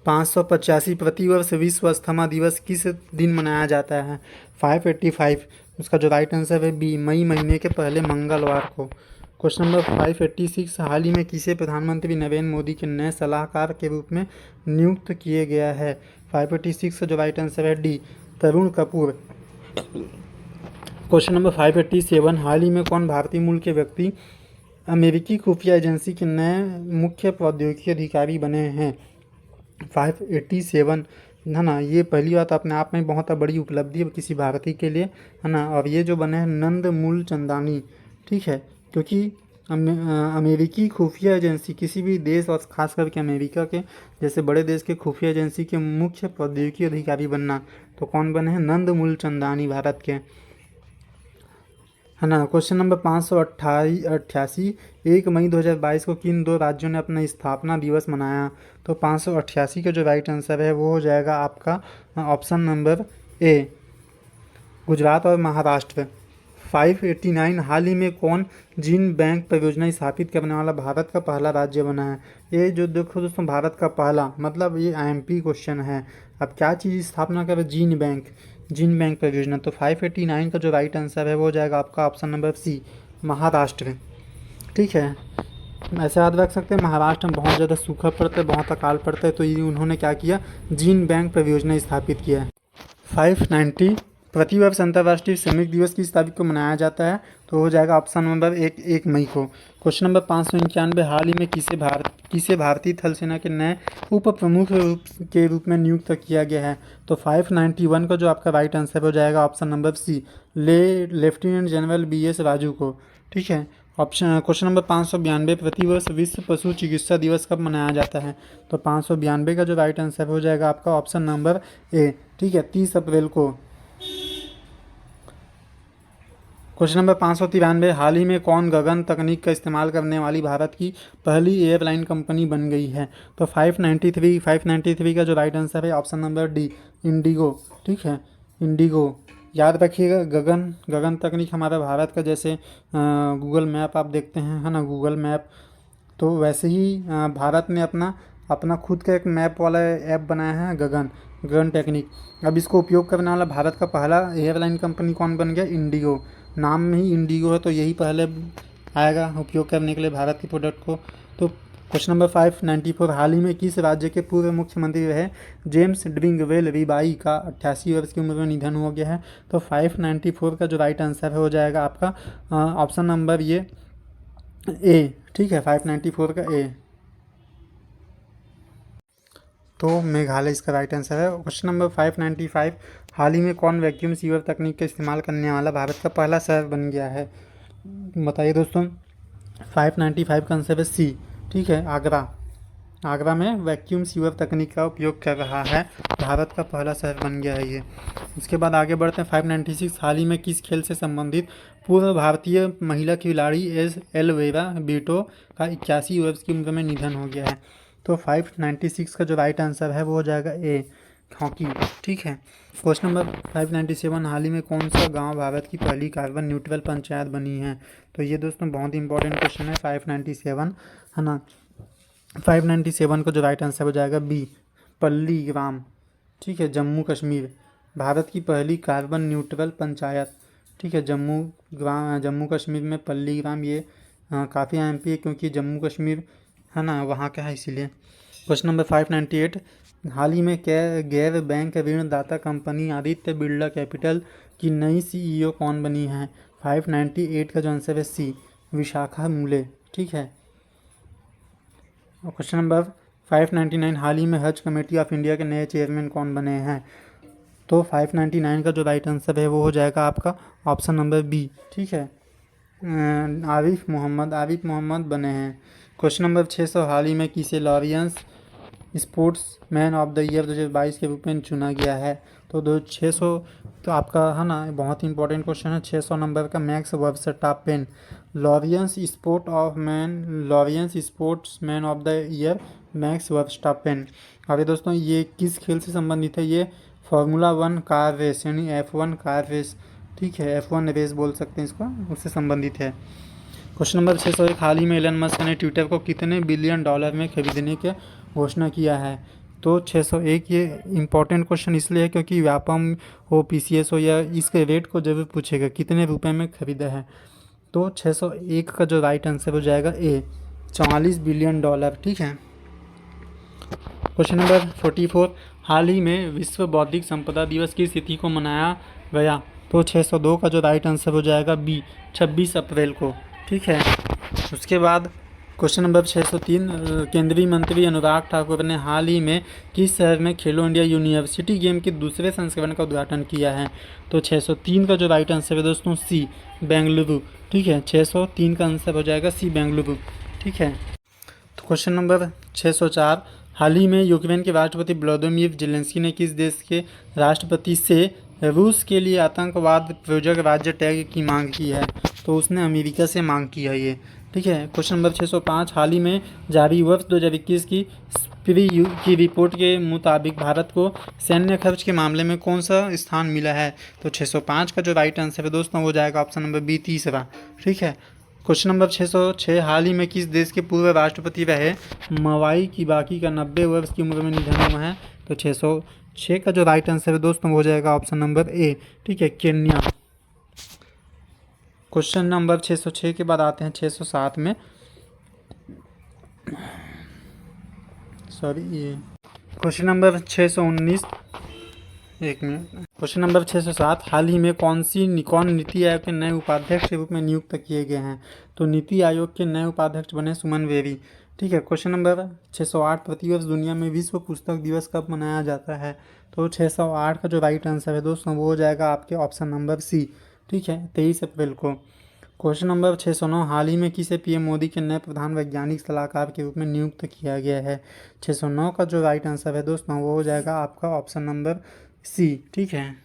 585, प्रतिवर्ष विश्व अस्थमा दिवस किस दिन मनाया जाता है? 585, उसका जो राइट आंसर है बी, मई महीने के पहले मंगलवार को। क्वेश्चन नंबर 586, हाल ही में किसे प्रधानमंत्री नरेंद्र मोदी के नए सलाहकार के रूप में नियुक्त किए गया है? 586 का जो राइट आंसर है D, Tarun Kapoor. Question number 587, हाल ही में कौन भारतीय मूल के व्यक्ति अमेरिकी खुफिया एजेंसी के नए मुख्य प्रौद्योगिकी अधिकारी बने हैं? 587 है ना, ये पहली बात अपने आप में बहुत बड़ी उपलब्धि है किसी भारतीय के लिए, है ना। और ये जो बने हैं नंद मूलचंदानी, ठीक है, क्योंकि अमेरिकी खुफिया एजेंसी किसी भी देश और ख़ास करके अमेरिका के जैसे बड़े देश के खुफिया एजेंसी के मुख्य प्रौद्योगिकी अधिकारी बनना, तो कौन बने हैं? नंद मूलचंदानी भारत के, है ना। क्वेश्चन नंबर 588, 1 मई 2022 को किन दो राज्यों ने अपना स्थापना दिवस मनाया? तो 588 का जो राइट आंसर है वो हो जाएगा आपका ऑप्शन नंबर ए, गुजरात और महाराष्ट्र। 589, हाल ही में कौन जीन बैंक परियोजना स्थापित करने वाला भारत का पहला राज्य बना है? ये जो देखो दोस्तों, भारत का पहला मतलब ये IMP क्वेश्चन है। अब क्या चीज़ स्थापना करे? जीन बैंक परियोजना। तो 589 का जो राइट आंसर है वो हो जाएगा आपका ऑप्शन नंबर सी, महाराष्ट्र, ठीक है। ऐसे याद रख सकते हैं, महाराष्ट्र में बहुत ज़्यादा सूखा पड़ता है, बहुत अकाल पड़ता है, तो ये उन्होंने क्या किया? जीन बैंक परियोजना स्थापित किया है। 590, प्रतिवर्ष अंतर्राष्ट्रीय श्रमिक दिवस किस तारीख को मनाया जाता है? तो हो जाएगा ऑप्शन नंबर 1 मई को। क्वेश्चन नंबर 591, हाल ही में किसे भारतीय थल सेना के नए उप प्रमुख के रूप में नियुक्त किया गया है? तो 591 का जो आपका राइट आंसर हो जाएगा option number C, lieutenant general BS Raju को, ठीक है। क्वेश्चन नंबर 592, प्रतिवर्ष विश्व पशु चिकित्सा दिवस कब मनाया जाता है? तो 592 का जो राइट आंसर हो जाएगा आपका ऑप्शन नंबर ए, ठीक है, 30 अप्रैल को। क्वेश्चन नंबर 593, हाल ही में कौन गगन तकनीक का इस्तेमाल करने वाली भारत की पहली एयरलाइन कंपनी बन गई है? तो 593 का जो राइट आंसर है ऑप्शन नंबर डी, इंडिगो, ठीक है, इंडिगो। याद रखिएगा, गगन तकनीक हमारा भारत का जैसे गूगल मैप आप देखते हैं, है ना, गूगल मैप, तो वैसे ही भारत ने अपना खुद का एक मैप वाला ऐप बनाया है, गगन टेक्निक। अब इसको उपयोग करने वाला भारत का पहला एयरलाइन कंपनी कौन बन गया? इंडिगो। नाम में ही इंडिगो है तो यही पहले आएगा उपयोग करने के लिए भारत के प्रोडक्ट को। तो क्वेश्चन नंबर 594, हाल ही में किस राज्य के पूर्व मुख्यमंत्री रहे जेम्स ड्रिंगवेल रिबाई का 88 वर्ष की उम्र में निधन हो गया है? तो 594 का जो राइट आंसर हो जाएगा आपका ऑप्शन नंबर ये ए, ठीक है, 594 का ए, तो मेघालय इसका राइट आंसर है। क्वेश्चन नंबर 595, हाल ही में कौन वैक्यूम सीवर तकनीक का इस्तेमाल करने वाला भारत का पहला शहर बन गया है? बताइए दोस्तों। 595 का आंसर है सी, ठीक है, आगरा में वैक्यूम सीवर तकनीक का उपयोग कर रहा है भारत का पहला शहर बन गया है ये। उसके बाद आगे बढ़ते हैं। 596, हाल ही में किस खेल से संबंधित पूर्व भारतीय महिला खिलाड़ी एल्वेरा बीटो का 81 वर्ष की उम्र में निधन हो गया है? तो 596 का जो राइट आंसर है वो हो जाएगा ए, हॉकी, ठीक है। क्वेश्चन नंबर 597, हाल ही में कौन सा गांव भारत की पहली कार्बन न्यूट्रल पंचायत बनी है? तो ये दोस्तों बहुत इंपॉर्टेंट क्वेश्चन है 597, है ना। 597 का जो राइट आंसर हो जाएगा बी, पल्लीग्राम, ठीक है, जम्मू कश्मीर, भारत की पहली कार्बन न्यूट्रल पंचायत, ठीक है, जम्मू कश्मीर में पल्लीग्राम। ये काफ़ी IMP है क्योंकि जम्मू कश्मीर, है ना, वहाँ का है इसीलिए। क्वेश्चन नंबर 598, हाल ही में गैर बैंक ऋणदाता कंपनी आदित्य बिरला कैपिटल की नई CEO कौन बनी है? 598 का जो आंसर है सी, विशाखा मूले, ठीक है। क्वेश्चन नंबर 599, हाल ही में हज कमेटी ऑफ इंडिया के नए चेयरमैन कौन बने हैं? तो 599 का जो राइट आंसर है वो हो जाएगा आपका ऑप्शन नंबर बी, ठीक है, आरिफ मोहम्मद बने हैं। क्वेश्चन नंबर 600, हाल ही में किसे Laureus sports man of the year 2022 के रूप में चुना गया है? तो 600 तो आपका, है ना, बहुत ही इंपॉर्टेंट क्वेश्चन है। 600 नंबर का max Verstappen Laureus sports man of the year max Verstappen. अरे दोस्तों, ये किस खेल से संबंधित है? ये फार्मूला 1 कार रेस यानी F1 कार रेस, ठीक है, F1 रेस बोल सकते हैं इसको, उससे संबंधित है। क्वेश्चन नंबर 601, हाल ही में एलन मस्क ने ट्विटर को कितने बिलियन डॉलर में खरीदने की घोषणा किया है? तो 601 ये इंपॉर्टेंट क्वेश्चन इसलिए है क्योंकि व्यापम हो, PCS हो, या इसके रेट को जरूर पूछेगा कितने रुपए में खरीदा है। तो 601 का जो राइट आंसर हो जाएगा ए, 44 बिलियन डॉलर, ठीक है। क्वेश्चन नंबर 44, हाल ही में विश्व बौद्धिक संपदा दिवस किस तिथि को मनाया गया? तो 602 का जो राइट आंसर हो जाएगा बी, 26 अप्रैल को। ठीक है। उसके बाद क्वेश्चन नंबर 603, केंद्रीय मंत्री अनुराग ठाकुर ने हाल ही में किस शहर में खेलो इंडिया यूनिवर्सिटी गेम के दूसरे संस्करण का उद्घाटन किया है? तो 603 का जो राइट आंसर है दोस्तों सी, बेंगलुरु। ठीक है, 603 का आंसर हो जाएगा सी, बेंगलुरु। ठीक है। तो क्वेश्चन नंबर 604, हाल ही में यूक्रेन के राष्ट्रपति व्लादिमीर जेलेंस्की ने किस देश के राष्ट्रपति से रूस के लिए आतंकवाद प्रोजेक्ट राज्य टैग की मांग की है? तो उसने अमेरिका से मांग की है ये। ठीक है। क्वेश्चन नंबर 605, हाल ही में जारी वर्ष 2021 की स्प्री की रिपोर्ट के मुताबिक भारत को सैन्य खर्च के मामले में कौन सा स्थान मिला है? तो 605 का जो राइट आंसर है दोस्तों वो जाएगा ऑप्शन नंबर बी, तीसरा। ठीक है। क्वेश्चन नंबर 606, हाल ही में किस देश के पूर्व राष्ट्रपति रहे मवाई किबाकी का 90 वर्ष की उम्र में निधन हुआ है? तो 606 का जो राइट आंसर है दोस्तों वो हो जाएगा ऑप्शन नंबर ए। ठीक है, केन्या। क्वेश्चन नंबर 606 के बाद आते हैं 607 में, सॉरी ये क्वेश्चन नंबर 619, एक मिनट। क्वेश्चन नंबर 607, हाल ही में कौन नीति आयोग के नए उपाध्यक्ष के रूप में नियुक्त किए गए हैं? तो नीति आयोग के नए उपाध्यक्ष बने सुमन बेरी। ठीक है। क्वेश्चन नंबर 608, प्रतिवर्ष दुनिया में विश्व पुस्तक दिवस कब मनाया जाता है? तो 608 का जो राइट आंसर है दोस्तों वो हो जाएगा आपके ऑप्शन नंबर सी। ठीक है, 23 अप्रैल को। क्वेश्चन नंबर 609, हाल ही में किसे पीएम मोदी के नए प्रधान वैज्ञानिक सलाहकार के रूप में नियुक्त किया गया है? 609 का जो राइट आंसर है दोस्तों वो हो जाएगा आपका ऑप्शन नंबर सी। ठीक है।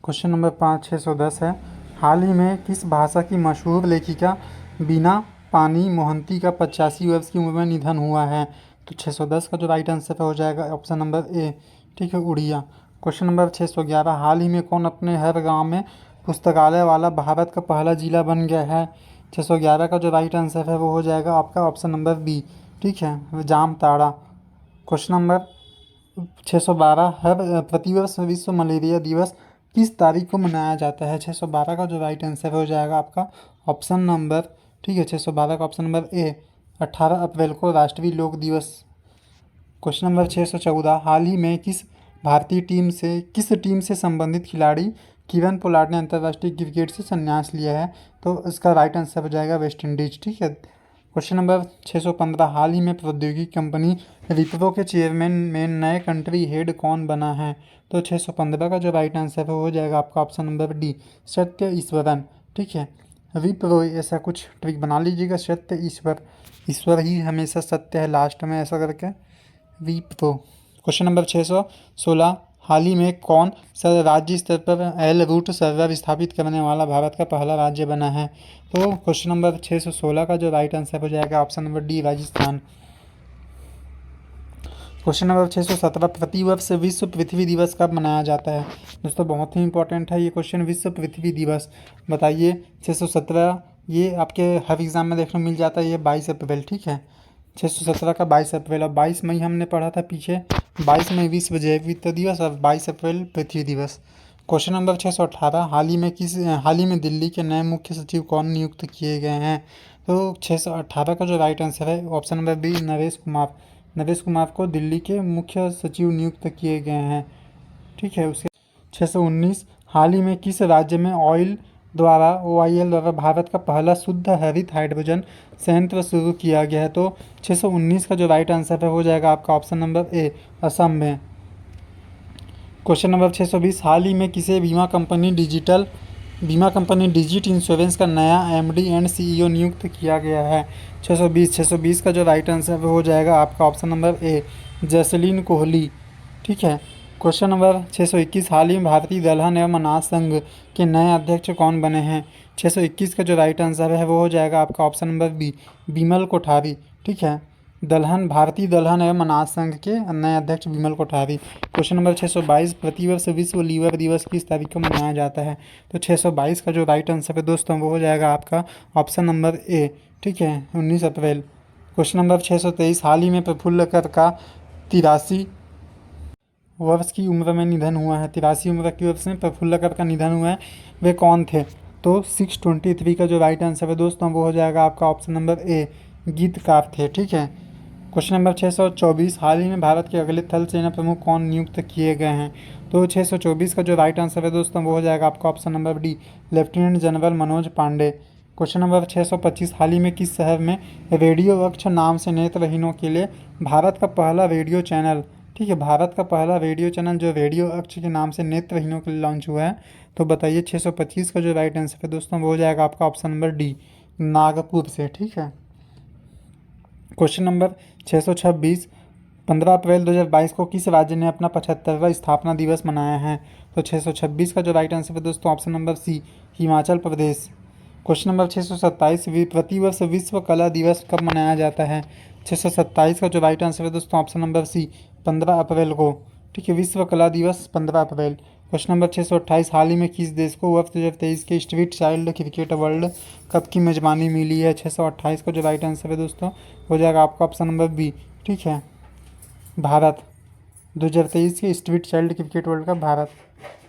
क्वेश्चन नंबर 610 है, हाल ही में किस भाषा की मशहूर लेखिका बीना पानी मोहंती का 85 वर्ष की उम्र में निधन हुआ है? तो 610 का जो राइट आंसर हो जाएगा ऑप्शन नंबर ए। ठीक है, उड़िया। क्वेश्चन नंबर 611, हाल ही में कौन अपने हर गांव में पुस्तकालय वाला भारत का पहला जिला बन गया है? 611 का जो राइट आंसर है वो हो जाएगा आपका ऑप्शन नंबर बी। ठीक है, जामताड़ा। क्वेश्चन नंबर 612, हर प्रतिवर्ष विश्व मलेरिया दिवस किस तारीख को मनाया जाता है? 612 का जो राइट आंसर हो जाएगा आपका ऑप्शन नंबर, ठीक है, 612 का ऑप्शन नंबर ए, 18 अप्रैल को राष्ट्रीय योग दिवस। क्वेश्चन नंबर 614, हाल ही में किस टीम से संबंधित खिलाड़ी किरण पोलार्ड ने अंतर्राष्ट्रीय क्रिकेट से संन्यास लिया है? तो इसका राइट आंसर हो जाएगा वेस्ट इंडीज। ठीक है। क्वेश्चन नंबर 615, हाल ही में प्रौद्योगिकी कंपनी विप्रो के चेयरमैन में नए कंट्री हेड कौन बना है? तो 615 का जो राइट आंसर है हो जाएगा आपका ऑप्शन नंबर डी, सत्य ईश्वरन। ठीक है, विप्रो ऐसा कुछ ट्रिक बना लीजिएगा, सत्य ईश्वर ही हमेशा सत्य है लास्ट में, ऐसा करके विप्रो। क्वेश्चन नंबर 616, हाल ही में कौन राज्य स्तर पर एल रूट सर्वर स्थापित करने वाला भारत का पहला राज्य बना है? तो क्वेश्चन नंबर 616 का जो राइट आंसर हो जाएगा option number D, Rajasthan. Question number 617, प्रतिवर्ष विश्व पृथ्वी दिवस कब मनाया जाता है? दोस्तों बहुत ही इंपॉर्टेंट है ये क्वेश्चन, विश्व पृथ्वी दिवस। बताइए 617, ये आपके हर एग्जाम में देखने मिल जाता है, ये 22 अप्रैल। ठीक है, 617 का 22 अप्रैल। और 22 मई हमने पढ़ा था पीछे, 22 मई विश्व जैव विविधता दिवस और 22 अप्रैल पृथ्वी दिवस। क्वेश्चन नंबर 618, हाल ही में दिल्ली के नए मुख्य सचिव कौन नियुक्त किए गए हैं? तो 618 का जो राइट आंसर है option number B, Naresh Kumar को दिल्ली के मुख्य सचिव नियुक्त किए गए हैं। ठीक है। उसके 619, हाल ही में किस राज्य में OIL द्वारा भारत का पहला शुद्ध हरित हाइड्रोजन संयंत्र शुरू किया गया है? तो 619 का जो राइट आंसर है हो जाएगा आपका ऑप्शन नंबर ए, असम में। क्वेश्चन नंबर 620, हाल ही में किसे बीमा कंपनी डिजिट इंश्योरेंस का नया MD एंड CEO नियुक्त किया गया है? 620 का जो राइट आंसर हो जाएगा आपका ऑप्शन नंबर ए, जैसलीन कोहली। ठीक है। क्वेश्चन नंबर 621, हाल ही में भारतीय दलहन एवं अनाज संघ के नए अध्यक्ष कौन बने हैं? 621 का जो राइट आंसर है वो हो जाएगा आपका option number B, Bimal Kothari. ठीक है, भारतीय दलहन एवं अनाज संघ के नए अध्यक्ष बिमल कोठारी। क्वेश्चन नंबर 622, प्रतिवर्ष विश्व लीवर दिवस किस तारीख को मनाया जाता है? तो 622 का जो राइट आंसर है दोस्तों वो हो जाएगा आपका ऑप्शन नंबर ए। ठीक है, 19 अप्रैल। क्वेश्चन नंबर 623, हाल ही में प्रफुल्लकर का 83 वर्ष की उम्र में निधन हुआ है। 83 उम्र की वर्ष में प्रफुल्लकर का निधन हुआ है, वे कौन थे? तो 623 का जो राइट आंसर है दोस्तों वो हो जाएगा आपका ऑप्शन नंबर ए, गीतकार थे। ठीक है। क्वेश्चन नंबर 624, हाल ही में भारत के अगले थल सेना प्रमुख कौन नियुक्त किए गए हैं? तो 624 का जो राइट आंसर है दोस्तों वो हो जाएगा आपका option number D, lieutenant general Manoj Pande. Question number 625, हाल ही में किस शहर में रेडियो अक्ष नाम से नेत्रहीनों के लिए भारत का पहला रेडियो चैनल, ठीक है, भारत का पहला रेडियो चैनल जो रेडियो अक्ष के नाम से नेत्रहीनों के लिए लॉन्च हुआ है? तो बताइए 625 का जो राइट आंसर है दोस्तों वो हो जाएगा आपका ऑप्शन नंबर डी, नागपुर से। ठीक है। क्वेश्चन नंबर 626, 15 अप्रैल 2022 को किस राज्य ने अपना 75वां स्थापना दिवस मनाया है? तो 626 का जो राइट आंसर है दोस्तों ऑप्शन नंबर सी, हिमाचल प्रदेश। क्वेश्चन नंबर 627, प्रतिवर्ष विश्व कला दिवस कब मनाया जाता है? 627 का जो राइट आंसर है दोस्तों ऑप्शन नंबर सी, 15 अप्रैल को। ठीक है, विश्व कला दिवस 15 अप्रैल। क्वेश्चन नंबर 628, हाल ही में किस देश को वर्ष 2023 के street child cricket world cup की मेजबानी मिली है? 628 का जो राइट आंसर है दोस्तों हो जाएगा आपका ऑप्शन नंबर बी। ठीक है, भारत। 2023 के street child cricket world cup Bharat.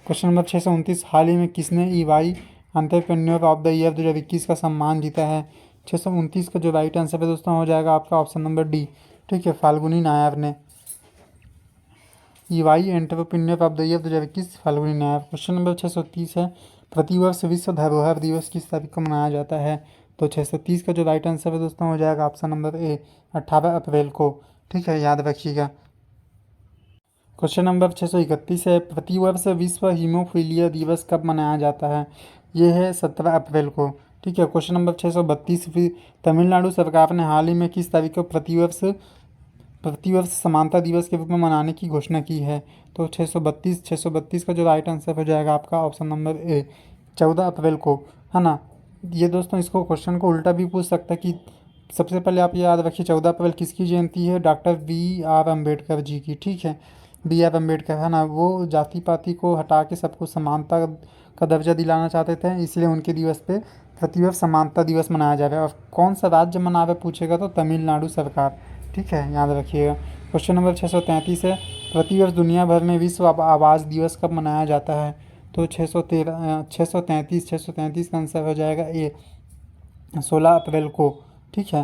Question number 629, हाल ही में किसने EY entrepreneur of the year 2021 का सम्मान जीता है? 629 का जो राइट आंसर है दोस्तों हो जाएगा आपका ऑप्शन नंबर डी। ठीक है, फाल्गुनी नायर ने। EY entrepreneur of the year 2021 Falguni Nair. Question number 630 है, प्रतिवर्ष विश्व धरोहर दिवस किस तारीख को मनाया जाता है? तो 630 का जो राइट आंसर है दोस्तों हो जाएगा ऑप्शन नंबर ए, 18 अप्रैल को। ठीक है, याद रखिएगा। क्वेश्चन नंबर 631 है, प्रतिवर्ष विश्व हीमोफीलिया दिवस कब मनाया जाता है? ये है 17 अप्रैल को। ठीक है। क्वेश्चन नंबर 632, तमिलनाडु सरकार ने हाल ही में किस तारीख को प्रतिवर्ष समानता दिवस के रूप में मनाने की घोषणा की है? तो 632 का जो राइट आंसर हो जाएगा आपका ऑप्शन नंबर ए, 14 अप्रैल को, है ना। ये दोस्तों इसको क्वेश्चन को उल्टा भी पूछ सकता है कि सबसे पहले आप ये याद रखिए 14 अप्रैल किसकी जयंती है? Doctor B.R. अम्बेडकर जी की। ठीक है, B.R. अम्बेडकर, है ना, वो जाति पाति को हटा के सबको समानता का दर्जा दिलाना चाहते थे, इसलिए उनके दिवस पे प्रतिवर्ष समानता दिवस मनाया जा रहा है। और कौन सा राज्य मना रहा है पूछेगा तो तमिलनाडु सरकार। ठीक है, याद रखिएगा। क्वेश्चन नंबर 633 है, प्रतिवर्ष दुनिया भर में विश्व आवास दिवस कब मनाया जाता है? तो 633 का आंसर हो जाएगा ए, 16 अप्रैल को। ठीक है।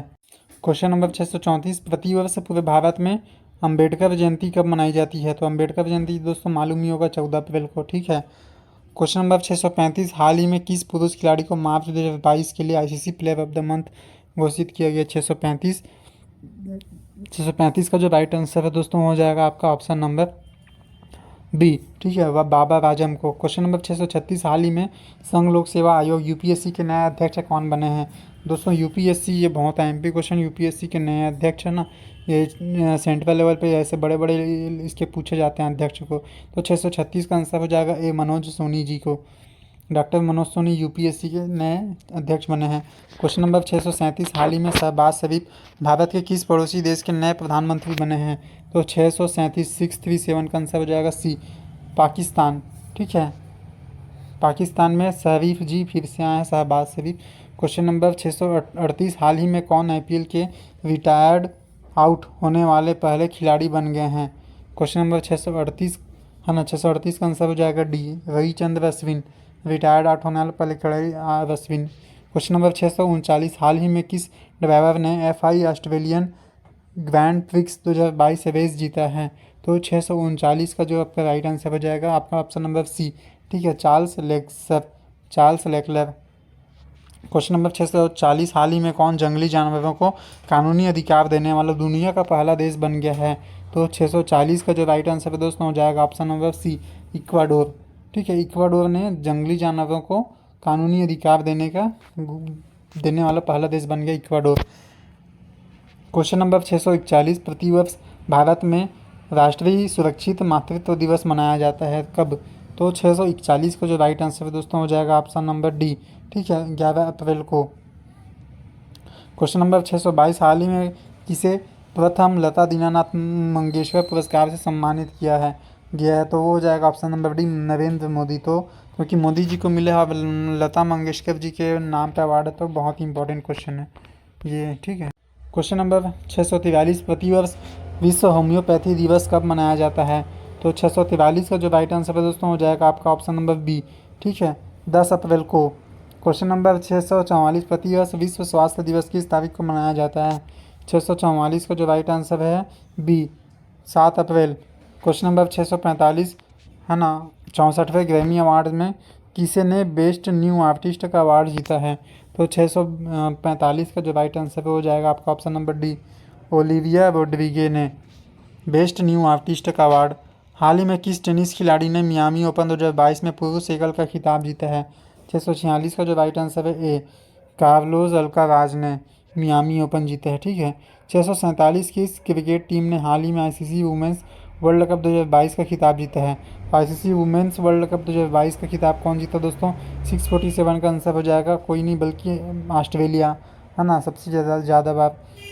क्वेश्चन नंबर 634, प्रतिवर्ष पूरे भारत में अंबेडकर जयंती कब मनाई जाती है? तो अंबेडकर जयंती दोस्तों मालूम ही होगा 14 अप्रैल को। ठीक है। क्वेश्चन नंबर 635, हाल ही में किस पुरुष खिलाड़ी को मार्च 2022 के लिए ICC player of the month घोषित किया गया? 635 का जो राइट आंसर है दोस्तों हो जाएगा आपका ऑप्शन नंबर बी। ठीक है, वह बाबा आजम को। क्वेश्चन नंबर 636, हाल ही में संघ लोक सेवा आयोग UPSC के नए अध्यक्ष कौन बने हैं? दोस्तों UPSC ये बहुत MP क्वेश्चन, UPSC के नए अध्यक्ष है ना, ये सेंट्रल लेवल पे ऐसे बड़े बड़े इसके पूछे जाते हैं अध्यक्ष को। तो 636 का आंसर हो जाएगा ए, मनोज सोनी जी को। डॉक्टर मनोज सोनी UPSC के नए अध्यक्ष बने हैं। क्वेश्चन नंबर 637, हाल ही में शहबाज शरीफ भारत के किस पड़ोसी देश के नए प्रधानमंत्री बने हैं? तो 637 का आंसर हो जाएगा सी, पाकिस्तान। ठीक है, पाकिस्तान में शरीफ जी फिर से आए हैं, शहबाज शरीफ। क्वेश्चन नंबर 638, हाल ही में कौन IPL के रिटायर्ड आउट होने वाले पहले खिलाड़ी बन गए हैं? क्वेश्चन नंबर 638, है ना, 638 का आंसर हो जाएगा D, Ravichandra Ashwin, retired out होने वाले पहले खिलाड़ी अश्विन। क्वेश्चन नंबर 639, हाल ही में किस ड्राइवर ने FI Australian Grand Prix 2022 race जीता है? तो 639 का जो आपका राइट आंसर हो जाएगा आपका ऑप्शन नंबर सी। ठीक है, चार्ल्स लेक्लर। क्वेश्चन नंबर 640, हाल ही में कौन जंगली जानवरों को कानूनी अधिकार देने वाला दुनिया का पहला देश बन गया है? तो 640 का जो राइट आंसर है दोस्तों हो जाएगा ऑप्शन नंबर सी, इक्वाडोर। ठीक है, इक्वाडोर ने जंगली जानवरों को कानूनी अधिकार देने वाला पहला देश बन गया इक्वाडोर। क्वेश्चन नंबर 641, प्रतिवर्ष भारत में राष्ट्रीय सुरक्षित मातृत्व दिवस मनाया जाता है कब? तो 641 का जो राइट आंसर है दोस्तों हो जाएगा ऑप्शन नंबर डी। ठीक है, 11 अप्रैल को। क्वेश्चन नंबर 622, हाल ही में किसे प्रथम लता दीनानाथ मंगेशकर पुरस्कार से सम्मानित गया है? तो वो हो जाएगा option number D, Narendra Modi. तो क्योंकि मोदी जी को मिले लता मंगेशकर जी के नाम पर अवार्ड है, तो बहुत ही इंपॉर्टेंट क्वेश्चन है ये। ठीक है। क्वेश्चन नंबर 643, प्रतिवर्ष विश्व होम्योपैथी दिवस कब मनाया जाता है? तो 643 का जो राइट आंसर है दोस्तों हो जाएगा आपका ऑप्शन नंबर बी। ठीक है, 10 अप्रैल को। क्वेश्चन नंबर 644, प्रतिवर्ष विश्व स्वास्थ्य दिवस किस तारीख को मनाया जाता है? 644 का जो राइट आंसर है बी, 7 अप्रैल। क्वेश्चन नंबर 645 है ना, 64वें ग्रैमी अवार्ड में किसे ने बेस्ट न्यू आर्टिस्ट का अवार्ड जीता है? तो 645 का जो राइट आंसर हो जाएगा आपका ऑप्शन नंबर डी, ओलिविया रोड्रिगे ने बेस्ट न्यू आर्टिस्ट का अवार्ड। हाल ही में किस टेनिस खिलाड़ी ने मियामी ओपन 2022 में पुरुष एकल का खिताब जीता है? 646 का जो राइट आंसर है ए, कार्लोस अल्काराज ने मियामी ओपन जीता है। ठीक है। 647 की क्रिकेट टीम ने हाल ही में आईसीसी वुमेंस वर्ल्ड कप 2022 का खिताब जीता है? आईसीसी वुमेंस वर्ल्ड कप 2022 का खिताब कौन जीता दोस्तों? 647 का आंसर हो जाएगा, कोई नहीं बल्कि ऑस्ट्रेलिया, है ना, सबसे ज़्यादा बार।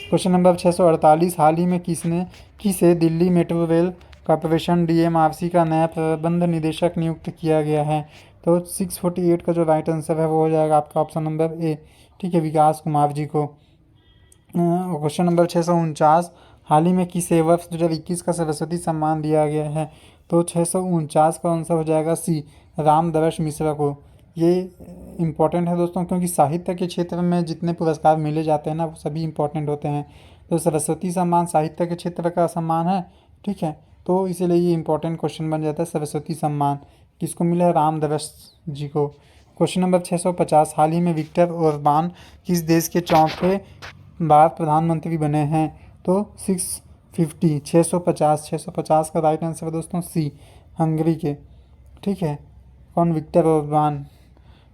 क्वेश्चन नंबर 648, हाल ही में किसे Delhi metro rail corporation DMRC का नया प्रबंध निदेशक नियुक्त किया गया है? तो 648 का जो राइट आंसर है वो हो जाएगा आपका ऑप्शन नंबर ए। ठीक है, विकास कुमार जी को। क्वेश्चन नंबर 649, हाल ही में किसे वर्ष 2021 का सरस्वती सम्मान दिया गया है? तो 649 का आंसर हो जाएगा सी, रामदर्श मिश्रा को। ये इम्पॉर्टेंट है दोस्तों, क्योंकि साहित्य के क्षेत्र में जितने पुरस्कार मिले जाते हैं ना वो सभी इम्पॉर्टेंट होते हैं। तो सरस्वती सम्मान साहित्य के क्षेत्र का सम्मान है। ठीक है, तो इसीलिए ये इंपॉर्टेंट क्वेश्चन बन जाता है। सरस्वती सम्मान किसको मिला है? रामदर्श जी को। क्वेश्चन नंबर 650, हाल ही में विक्टर ओरबान किस देश के चौथे बार प्रधानमंत्री बने हैं? तो 650 का राइट आंसर है दोस्तों सी, हंगरी के। ठीक है, कौन? Viktor Orban.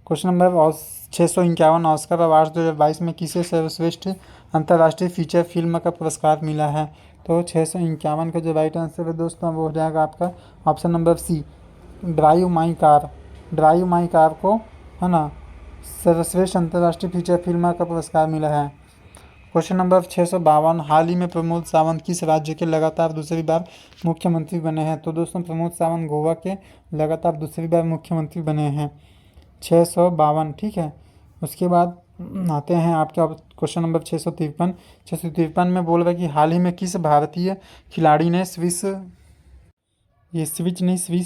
Question number 651, Oscar award 2022 में किसे सर्वश्रेष्ठ अंतर्राष्ट्रीय फीचर फिल्म का पुरस्कार मिला है? तो 651 का जो राइट आंसर है दोस्तों वो हो जाएगा आपका option number C, drive my car. Drive my car को, है ना, सर्वश्रेष्ठ अंतर्राष्ट्रीय फीचर फिल्म का पुरस्कार मिला है। क्वेश्चन नंबर 652, हाल ही में प्रमोद सावंत किस राज्य के लगातार दूसरी बार मुख्यमंत्री बने हैं? तो दोस्तों प्रमोद सावंत गोवा के लगातार दूसरी बार मुख्यमंत्री बने हैं। 652। ठीक है, उसके बाद आते हैं आपके क्वेश्चन नंबर 653 में बोल रहा है कि हाल ही में किस भारतीय खिलाड़ी ने स्विस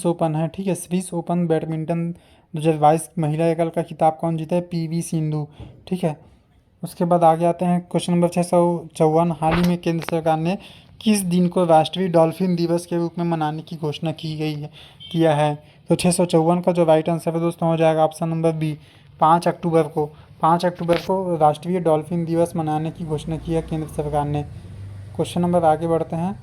ओपन है। ठीक है, स्विस ओपन बैडमिंटन 2022 महिला एकल का खिताब कौन जीता है? पीवी सिंधु। ठीक है, उसके बाद आगे आते हैं क्वेश्चन नंबर 654, हाल ही में केंद्र सरकार ने किस दिन को राष्ट्रीय डॉल्फिन दिवस के रूप में मनाने की घोषणा किया है? तो 654 का जो राइट आंसर है दोस्तों हो जाएगा ऑप्शन नंबर बी, 5 अक्टूबर को। 5 अक्टूबर को राष्ट्रीय डॉल्फिन दिवस मनाने की घोषणा की है केंद्र सरकार ने। क्वेश्चन नंबर आगे बढ़ते हैं।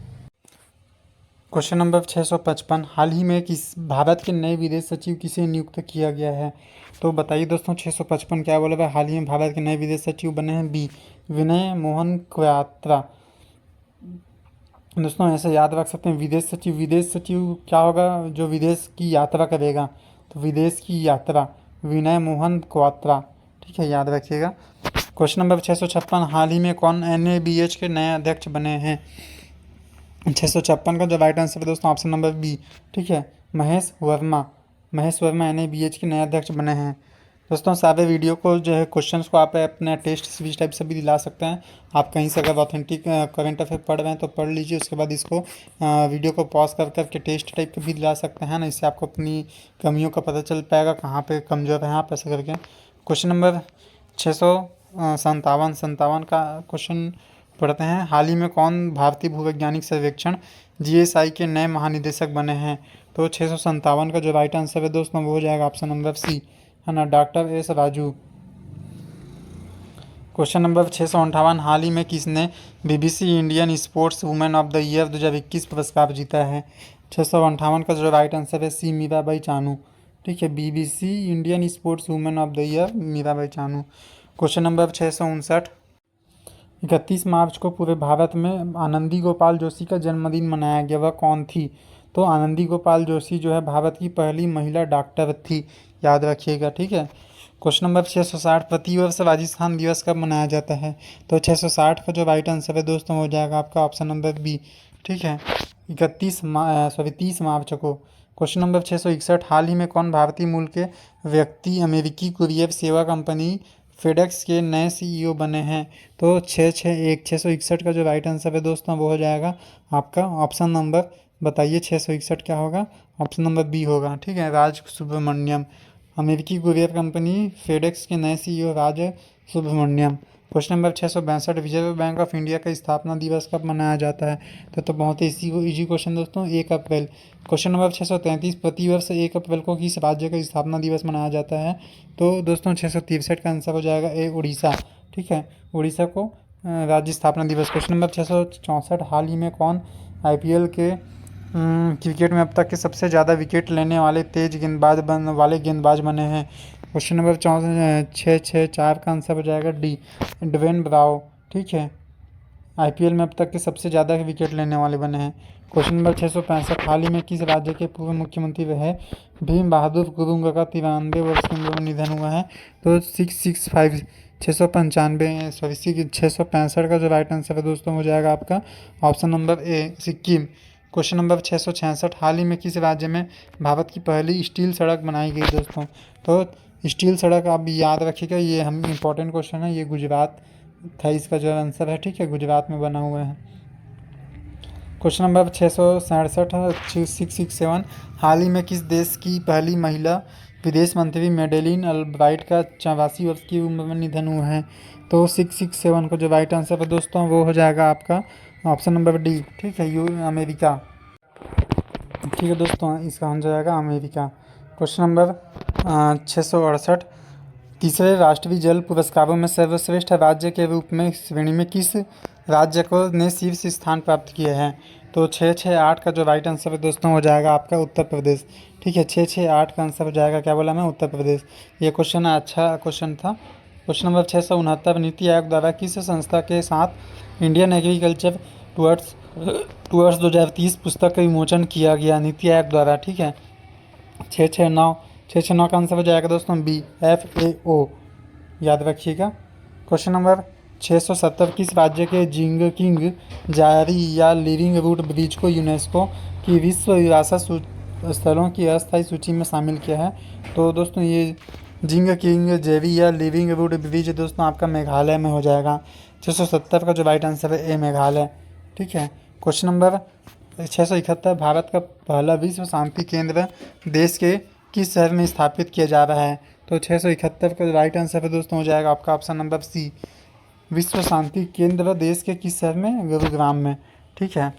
क्वेश्चन नंबर 655, हाल ही में भारत के नए विदेश सचिव किसे नियुक्त किया गया है? तो बताइए दोस्तों 655 क्या बोला भाई? हाल ही में भारत के नए विदेश सचिव बने हैं बी, विनय मोहन क्वात्रा। दोस्तों ऐसे याद रख सकते हैं, विदेश सचिव क्या होगा? जो विदेश की यात्रा करेगा, तो विदेश की यात्रा, विनय मोहन क्वात्रा। ठीक है, याद रखिएगा। क्वेश्चन नंबर 656, हाल ही में कौन NABH के नए अध्यक्ष बने हैं? 656 का जो राइट आंसर है दोस्तों ऑप्शन नंबर बी। ठीक है, महेश वर्मा NABH के नए अध्यक्ष बने हैं। दोस्तों सारे वीडियो को जो है क्वेश्चंस को आप अपने टेस्ट सीरीज टाइप से भी दिला सकते हैं। आप कहीं से अगर ऑथेंटिक करंट अफेयर पढ़ रहे हैं तो पढ़ लीजिए, उसके बाद इसको वीडियो को पॉज कर करके टेस्ट टाइप के भी दिला सकते हैं ना, इससे आपको अपनी कमियों का पता चल पाएगा, कहाँ पे कमज़ोर हैं आप, ऐसे करके। क्वेश्चन नंबर 657 का क्वेश्चन पढ़ते हैं। हाल ही में कौन भारतीय भूवैज्ञानिक सर्वेक्षण GSI के नए महानिदेशक बने हैं? तो 657 का जो राइट आंसर है दोस्तों वो हो जाएगा ऑप्शन नंबर सी, है ना, doctor S Raju. Question number 658, हाल ही में किसने BBC Indian sports women of the year 2021 पुरस्कार जीता है? 658 का जो राइट आंसर है सी, मीराबाई चानू। ठीक है, BBC Indian sports women of the year Mirabai Chanu. Question number 659, 31 मार्च को पूरे भारत में आनंदी गोपाल जोशी का जन्मदिन मनाया गया, वह कौन थी? तो आनंदी गोपाल जोशी जो है भारत की पहली महिला डॉक्टर थी, याद रखिएगा। ठीक है, क्वेश्चन नंबर 660, प्रतिवर्ष राजस्थान दिवस कब मनाया जाता है? तो 660 का जो राइट आंसर है दोस्तों हो जाएगा आपका ऑप्शन नंबर बी। ठीक है, 30 मार्च को। क्वेश्चन नंबर 661, हाल ही में कौन भारतीय मूल के व्यक्ति अमेरिकी कुरियर सेवा कंपनी फेडेक्स के नए CEO बने हैं? तो 661 का जो राइट आंसर है दोस्तों वो हो जाएगा आपका ऑप्शन नंबर, बताइए 661 क्या होगा? ऑप्शन नंबर बी होगा। ठीक है, राज सुब्रमण्यम, अमेरिकी कुरियर कंपनी फेडेक्स के नए CEO Raj Subramaniam. Question number 662, Reserve Bank of India का स्थापना दिवस कब मनाया जाता है? तो बहुत ही इजी क्वेश्चन दोस्तों, 1 अप्रैल। क्वेश्चन नंबर 633, प्रतिवर्ष 1 अप्रैल को किस राज्य का स्थापना दिवस मनाया जाता है? तो दोस्तों 663 का आंसर हो जाएगा ए, उड़ीसा। ठीक है, उड़ीसा को राज्य स्थापना दिवस। क्वेश्चन नंबर 664, हाल ही में कौन आईपीएल के क्रिकेट में अब तक के सबसे ज़्यादा विकेट लेने वाले तेज गेंदबाज बने हैं? क्वेश्चन नंबर 664 का आंसर हो जाएगा डी, ड्वेन ब्रावो। ठीक है, आईपीएल में अब तक के सबसे ज़्यादा विकेट लेने वाले बने हैं। क्वेश्चन नंबर 665, हाल ही में किस राज्य के पूर्व मुख्यमंत्री रहे भीम बहादुर गुरुंगा का 93 वर्ष की उम्र में निधन हुआ है? तो 665 665 का जो राइट आंसर है दोस्तों हो जाएगा आपका ऑप्शन नंबर ए, सिक्किम। क्वेश्चन नंबर 666, हाल ही में किस राज्य में भारत की पहली स्टील सड़क बनाई गई दोस्तों? तो स्टील सड़क आप याद रखिएगा, ये हम इम्पोर्टेंट क्वेश्चन है, ये गुजरात था इसका जो आंसर है। ठीक है, गुजरात में बना हुआ है। क्वेश्चन नंबर 667 667, हाल ही में किस देश की पहली महिला विदेश मंत्री मेडेलिन अल्ब्राइट का 84 वर्ष की उम्र में निधन हुआ है? तो 667 को जो राइट आंसर है दोस्तों वो हो जाएगा आपका ऑप्शन नंबर डी। ठीक है, अमेरिका। ठीक है दोस्तों, इसका हो जाएगा अमेरिका। क्वेश्चन नंबर 668, तीसरे राष्ट्रीय जल पुरस्कारों में सर्वश्रेष्ठ राज्य के रूप में श्रेणी में किस राज्य को ने शीर्ष स्थान प्राप्त किया है? तो 668 का जो राइट आंसर है दोस्तों हो जाएगा आपका उत्तर प्रदेश। ठीक है, 668 का आंसर हो जाएगा, क्या बोला मैं, उत्तर प्रदेश। ये क्वेश्चन अच्छा क्वेश्चन था। क्वेश्चन नंबर 669, नीति आयोग द्वारा किस संस्था के साथ इंडियन एग्रीकल्चर टुवर्ड्स 2030 पुस्तक का विमोचन किया गया नीति आयोग द्वारा? ठीक है, 669 का आंसर हो जाएगा दोस्तों बी, FAO, याद रखिएगा। क्वेश्चन नंबर 670, किस राज्य के जिंगकिंग जारी या लिविंग रूट ब्रिज को यूनेस्को की विश्व विरासत स्थलों की अस्थायी सूची में शामिल किया है? तो दोस्तों ये जिंगकिंग जेरी या लिविंग रूट ब्रिज दोस्तों आपका मेघालय में हो जाएगा। 670 का जो राइट आंसर है ए, मेघालय। ठीक है, क्वेश्चन नंबर 671, भारत का पहला विश्व शांति केंद्र देश के किस शहर में स्थापित किया जा रहा है? तो 671 का राइट आंसर है दोस्तों हो जाएगा आपका ऑप्शन नंबर सी, विश्व शांति केंद्र देश के किस शहर में? गुरुग्राम में। ठीक है,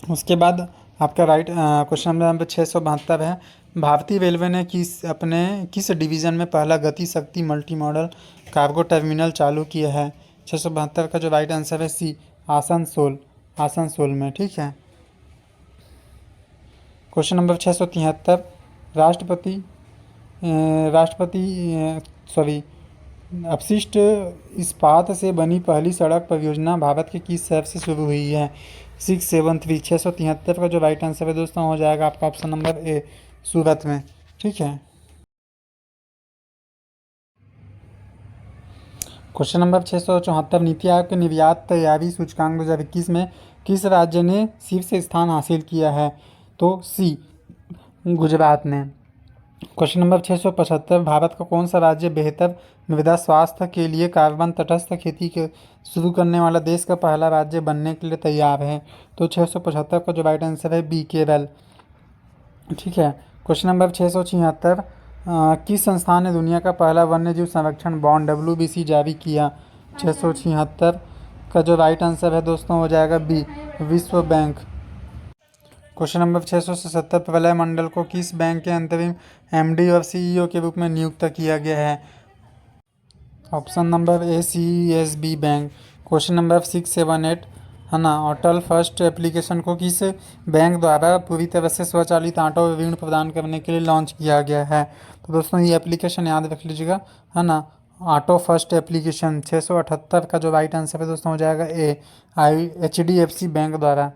उसके बाद आपका राइट क्वेश्चन नंबर 672 है, भारतीय रेलवे ने किस डिवीज़न में पहला गति शक्ति मल्टी मॉडल कार्गो टर्मिनल चालू किया है? 672 का जो राइट आंसर है सी, आसनसोल में। ठीक है, क्वेश्चन नंबर 673, अपशिष्ट इस्पात से बनी पहली सड़क परियोजना भारत के किस शहर से शुरू हुई है? 673 का जो राइट आंसर है दोस्तों हो जाएगा आपका ऑप्शन नंबर ए, सूरत में। ठीक है, क्वेश्चन नंबर 674, नीति आयोग के निर्यात तैयारी सूचकांक 2021 में किस राज्य ने शीर्ष स्थान हासिल किया है? तो सी, गुजरात ने। क्वेश्चन नंबर 675, भारत का कौन सा राज्य बेहतर मृदा स्वास्थ्य के लिए कार्बन तटस्थ खेती के शुरू करने वाला देश का पहला राज्य बनने के लिए तैयार है? तो 675 का जो राइट आंसर है बी, केरल। ठीक है, क्वेश्चन नंबर 676, किस संस्थान ने दुनिया का पहला वन्यजीव संरक्षण बॉन्ड WBC जारी किया? 676 का जो राइट आंसर है दोस्तों हो जाएगा बी, विश्व बैंक। क्वेश्चन नंबर 677, प्रलय मंडल को किस बैंक के अंतरिम MD और CEO के रूप में नियुक्त किया गया है? ऑप्शन नंबर ए, CSB बैंक। क्वेश्चन नंबर 678 है ना, अटल फर्स्ट एप्लीकेशन को किस बैंक द्वारा पूरी तरह से स्वचालित ऑटो ऋण प्रदान करने के लिए लॉन्च किया गया है? तो दोस्तों ये एप्लीकेशन याद रख लीजिएगा, है ना, ऑटो फर्स्ट एप्लीकेशन। 678 का जो राइट आंसर है दोस्तों हो जाएगा ए, HDFC बैंक द्वारा।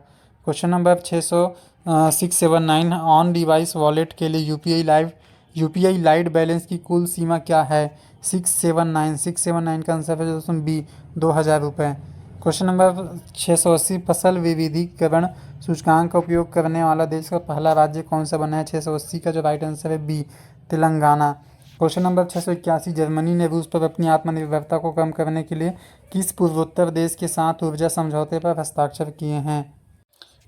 Question number 679, on device wallet के लिए UPI लाइट बैलेंस की कुल सीमा क्या है? 679 का आंसर है दोस्तों बी, 2000 रुपये। क्वेश्चन नंबर 680, फसल विविधीकरण सूचकांक का उपयोग करने वाला देश का पहला राज्य कौन सा बना है? 680 का जो राइट आंसर है B, Telangana. Question number 681, Germany ने रूस पर अपनी आत्मनिर्भरता को कम करने के लिए किस पूर्वोत्तर देश के साथ ऊर्जा समझौते पर हस्ताक्षर किए हैं?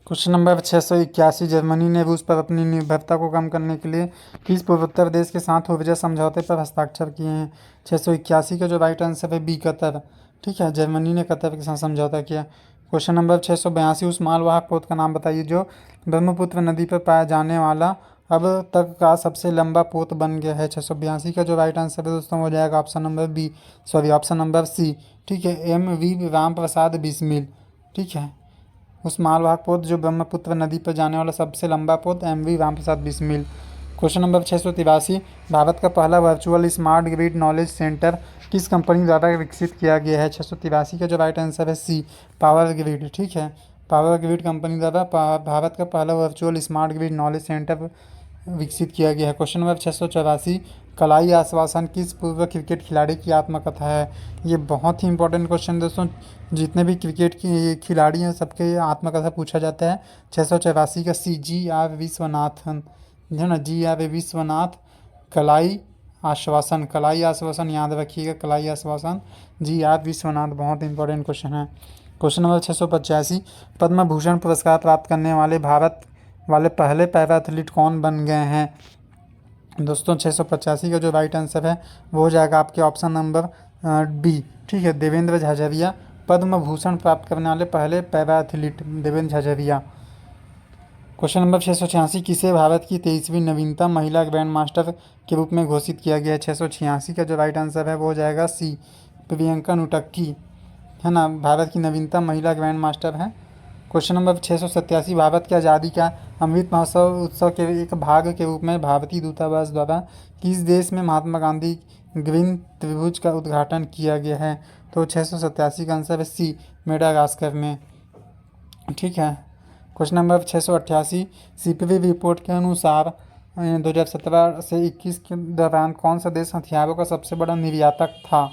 क्वेश्चन नंबर 681, जर्मनी ने रूस पर अपनी निर्भरता को कम करने के लिए किस पूर्वोत्तर देश के साथ ऊर्जा समझौते पर हस्ताक्षर किए हैं? 681 का जो राइट आंसर है बी, कतर। ठीक है, जर्मनी ने कतर के साथ समझौता किया। क्वेश्चन नंबर 682, उस मालवाहक पोत का नाम बताइए जो ब्रह्मपुत्र नदी पर पाया जाने वाला अब तक का सबसे लंबा पोत बन गया है। 682 का जो राइट आंसर है दोस्तों हो जाएगा ऑप्शन नंबर सी। ठीक है, M.V. राम प्रसाद बिस्मिल। ठीक है, उस मालवाहक पोत जो ब्रह्मपुत्र नदी पर जाने वाला सबसे लंबा पोत M.V. Ramprasad Bismil. Question number 683, Bharat का पहला virtual smart grid knowledge centre किस कंपनी द्वारा विकसित किया गया है? 683 का जो राइट आंसर है सी, पावर ग्रिड। ठीक है, पावर ग्रिड कंपनी द्वारा भारत का पहला virtual smart grid knowledge centre विकसित किया गया है। क्वेश्चन नंबर 684, कलाई आश्वासन किस पूर्व क्रिकेट खिलाड़ी की आत्मकथा है? ये बहुत ही इंपॉर्टेंट क्वेश्चन दोस्तों, जितने भी क्रिकेट की खिलाड़ी हैं सबके आत्मकथा पूछा जाता है। 684 का सी, G.R. विश्वनाथन है ना, G.R. विश्वनाथ। कलाई आश्वासन, कलाई आश्वासन याद रखिएगा, कलाई आश्वासन G.R. विश्वनाथ। बहुत इंपॉर्टेंट क्वेश्चन है। क्वेश्चन नंबर 685, पद्म भूषण पुरस्कार प्राप्त करने वाले भारत वाले पहले पैरा एथलीट कौन बन गए हैं? दोस्तों 685 का जो राइट आंसर है वो हो जाएगा आपके ऑप्शन नंबर बी। ठीक है, देवेंद्र झाझरिया पद्म भूषण प्राप्त करने वाले पहले para athlete Devendra Jhajharia. Question number 686, किसे भारत की 23वीं नवीनतम महिला ग्रैंड मास्टर के रूप में घोषित किया गया है? 686 का जो राइट आंसर है वो हो जाएगा सी, प्रियंका नुटक्की है ना, भारत की नवीनतम महिला ग्रैंड मास्टर है। क्वेश्चन नंबर 687, भारत की आज़ादी का अमृत महोत्सव उत्सव के एक भाग के रूप में भारतीय दूतावास द्वारा किस देश में महात्मा गांधी ग्रीन त्रिभुज का उद्घाटन किया गया है? तो 687 का आंसर है सी, मेडागास्कर में। ठीक है, क्वेश्चन नंबर 688, सीपीवी रिपोर्ट के अनुसार 2017 से 21 के दौरान कौन सा देश हथियारों का सबसे बड़ा निर्यातक था?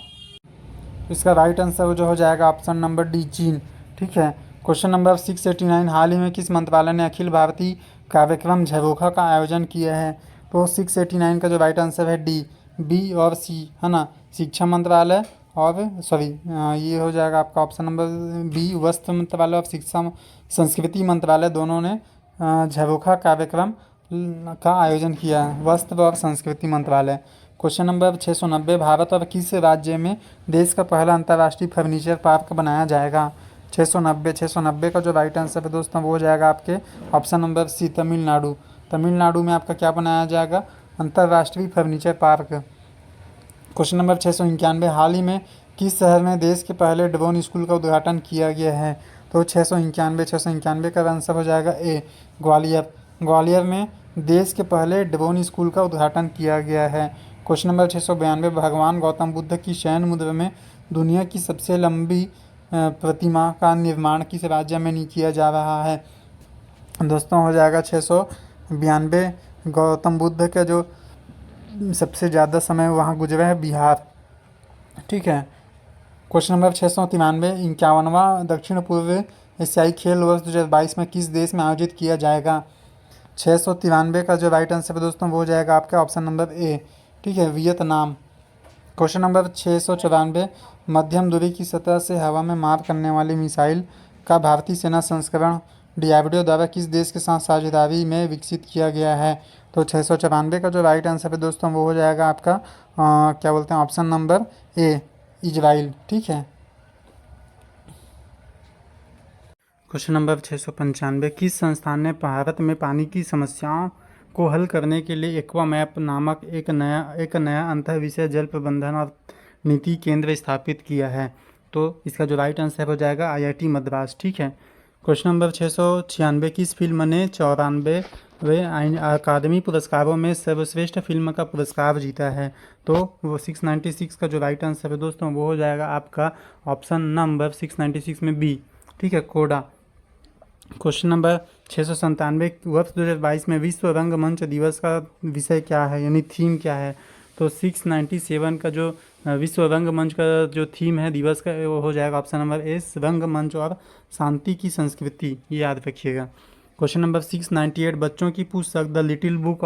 इसका राइट आंसर जो हो जाएगा ऑप्शन नंबर डी, चीन। ठीक है, क्वेश्चन नंबर 689, हाल ही में किस मंत्रालय ने अखिल भारतीय कार्यक्रम झरोखा का आयोजन किया है? तो 689 का जो राइट आंसर है डी, बी और सी है ना, शिक्षा मंत्रालय और ये हो जाएगा आपका ऑप्शन नंबर बी, वस्त्र मंत्रालय और शिक्षा संस्कृति मंत्रालय दोनों ने झरोखा कार्यक्रम का आयोजन किया है, वस्त्र और संस्कृति मंत्रालय। क्वेश्चन नंबर 690, भारत और किस राज्य में देश का पहला अंतर्राष्ट्रीय फर्नीचर पार्क बनाया जाएगा? 690 का जो राइट आंसर है दोस्तों वो हो जाएगा आपके option number C, Tamil Nadu. Tamil Nadu में आपका क्या बनाया जाएगा? अंतर्राष्ट्रीय फर्नीचर पार्क। क्वेश्चन नंबर 691, हाल ही में किस शहर में देश के पहले ड्रोन स्कूल का उद्घाटन किया गया है? तो 691 का आंसर हो जाएगा ए, ग्वालियर। ग्वालियर में देश के पहले ड्रोन स्कूल का उद्घाटन किया गया है। क्वेश्चन नंबर 692, भगवान गौतम बुद्ध की शयन मुद्रा में दुनिया की सबसे लंबी प्रतिमा का निर्माण किस राज्य में नहीं किया जा रहा है? दोस्तों हो जाएगा 692, गौतम बुद्ध का जो सबसे ज़्यादा समय वहाँ गुजरा है बिहार। ठीक है, क्वेश्चन नंबर 693, 51वां दक्षिण पूर्व एशियाई खेल वर्ष 2022 में किस देश में आयोजित किया जाएगा? 693 का जो राइट आंसर है दोस्तों वो हो जाएगा आपका ऑप्शन नंबर ए। ठीक है, वियतनाम। क्वेश्चन नंबर 694, मध्यम दूरी की सतह से हवा में मार करने वाली मिसाइल का भारतीय सेना संस्करण डीआरडीओ द्वारा किस देश के साथ साझेदारी में विकसित किया गया है? तो 694 का जो राइट आंसर है दोस्तों वो हो जाएगा आपका क्या बोलते हैं ऑप्शन नंबर ए, इजराइल। ठीक है, क्वेश्चन नंबर 695, किस संस्थान ने भारत में पानी की समस्याओं को हल करने के लिए एक्वा मैप नामक एक नया अंतर विषय जल प्रबंधन और नीति केंद्र स्थापित किया है? तो इसका जो राइट आंसर हो जाएगा IIT मद्रास। ठीक है, क्वेश्चन नंबर 696, किस फिल्म ने 94वें अकादमी पुरस्कारों में सर्वश्रेष्ठ फिल्म का पुरस्कार जीता है? तो वो 696 का जो राइट आंसर है दोस्तों वो हो जाएगा आपका ऑप्शन नंबर 696 में बी। ठीक है, कोडा। क्वेश्चन नंबर 697, वर्ष 2022 में विश्व रंगमंच दिवस का विषय क्या है, यानी थीम क्या है? तो 697 का जो विश्व रंगमंच का जो थीम है दिवस का वो हो जाएगा ऑप्शन नंबर एस, रंगमंच और शांति की संस्कृति, ये याद रखिएगा। क्वेश्चन नंबर 698, बच्चों की पुस्तक the little book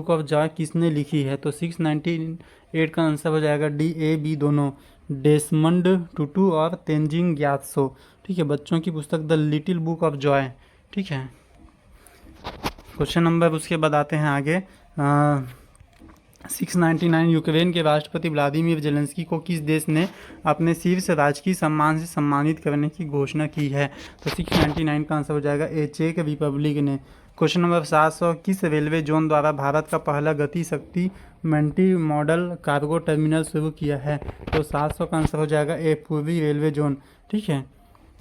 of Joy किसने लिखी है? तो 698 का आंसर हो जाएगा डी, ए, बी दोनों, डेसमंड टुटू और तेंजिंग ग्यात्सो। ठीक है, बच्चों की पुस्तक the little book of Joy. ठीक है, क्वेश्चन नंबर उसके बाद आते हैं आगे। 699 यूक्रेन के राष्ट्रपति व्लादिमीर जेलेंस्की को किस देश ने अपने शीर्ष राजकीय सम्मान से सम्मानित करने की घोषणा की है? तो 699 का आंसर हो जाएगा ए, चेक रिपब्लिक ने। क्वेश्चन नंबर 700, किस रेलवे जोन द्वारा भारत का पहला गति शक्ति मल्टी मॉडल कार्गो टर्मिनल शुरू किया है? तो 700 का आंसर हो जाएगा ए, पूर्वी रेलवे जोन। ठीक है,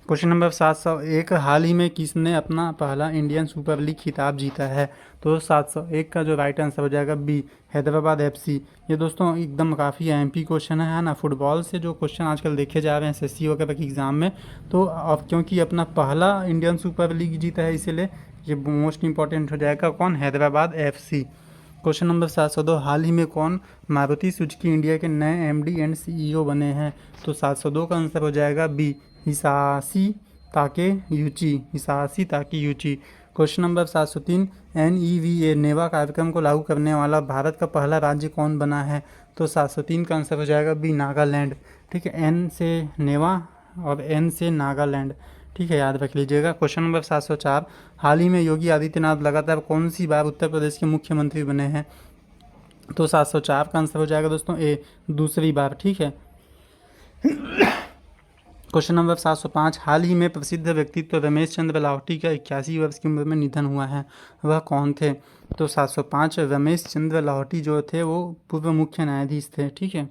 क्वेश्चन नंबर 701, हाल ही में किसने अपना पहला इंडियन सुपर लीग खिताब जीता है? तो 701 का जो राइट आंसर हो जाएगा बी, हैदराबाद एफसी। ये दोस्तों एकदम काफ़ी एमपी क्वेश्चन है ना, फुटबॉल से जो क्वेश्चन आजकल देखे जा रहे हैं एसएससी वगैरह के एग्ज़ाम में, तो अब क्योंकि अपना पहला इंडियन सुपर लीग जीता है इसीलिए ये मोस्ट इंपॉर्टेंट हो जाएगा। कौन? हैदराबाद एफसी। क्वेश्चन नंबर 702, हाल ही में कौन मारुति सुजुकी इंडिया के नए एमडी एंड सीईओ बने हैं? तो 702 का आंसर हो जाएगा B, Hisashi Takeuchi. Hisashi Takeuchi. Question number 703, NEVA Neva कार्यक्रम को लागू करने वाला भारत का पहला राज्य कौन बना है? तो 703 का आंसर हो जाएगा बी, नागालैंड। ठीक है, एन से नेवा और एन से नागालैंड। ठीक है, याद रख लीजिएगा। क्वेश्चन नंबर 704, हाल ही में योगी आदित्यनाथ लगातार कौन सी बार उत्तर प्रदेश के मुख्यमंत्री बने हैं? तो 704 का आंसर हो जाएगा दोस्तों ए, दूसरी बार। ठीक है, क्वेश्चन नंबर 705, हाल ही में प्रसिद्ध व्यक्तित्व रमेश चंद्र लाहौटी का 81 वर्ष की उम्र में निधन हुआ है, वह कौन थे? तो 705, रमेश चंद्र लाहौटी जो थे वो पूर्व मुख्य न्यायाधीश थे। ठीक है,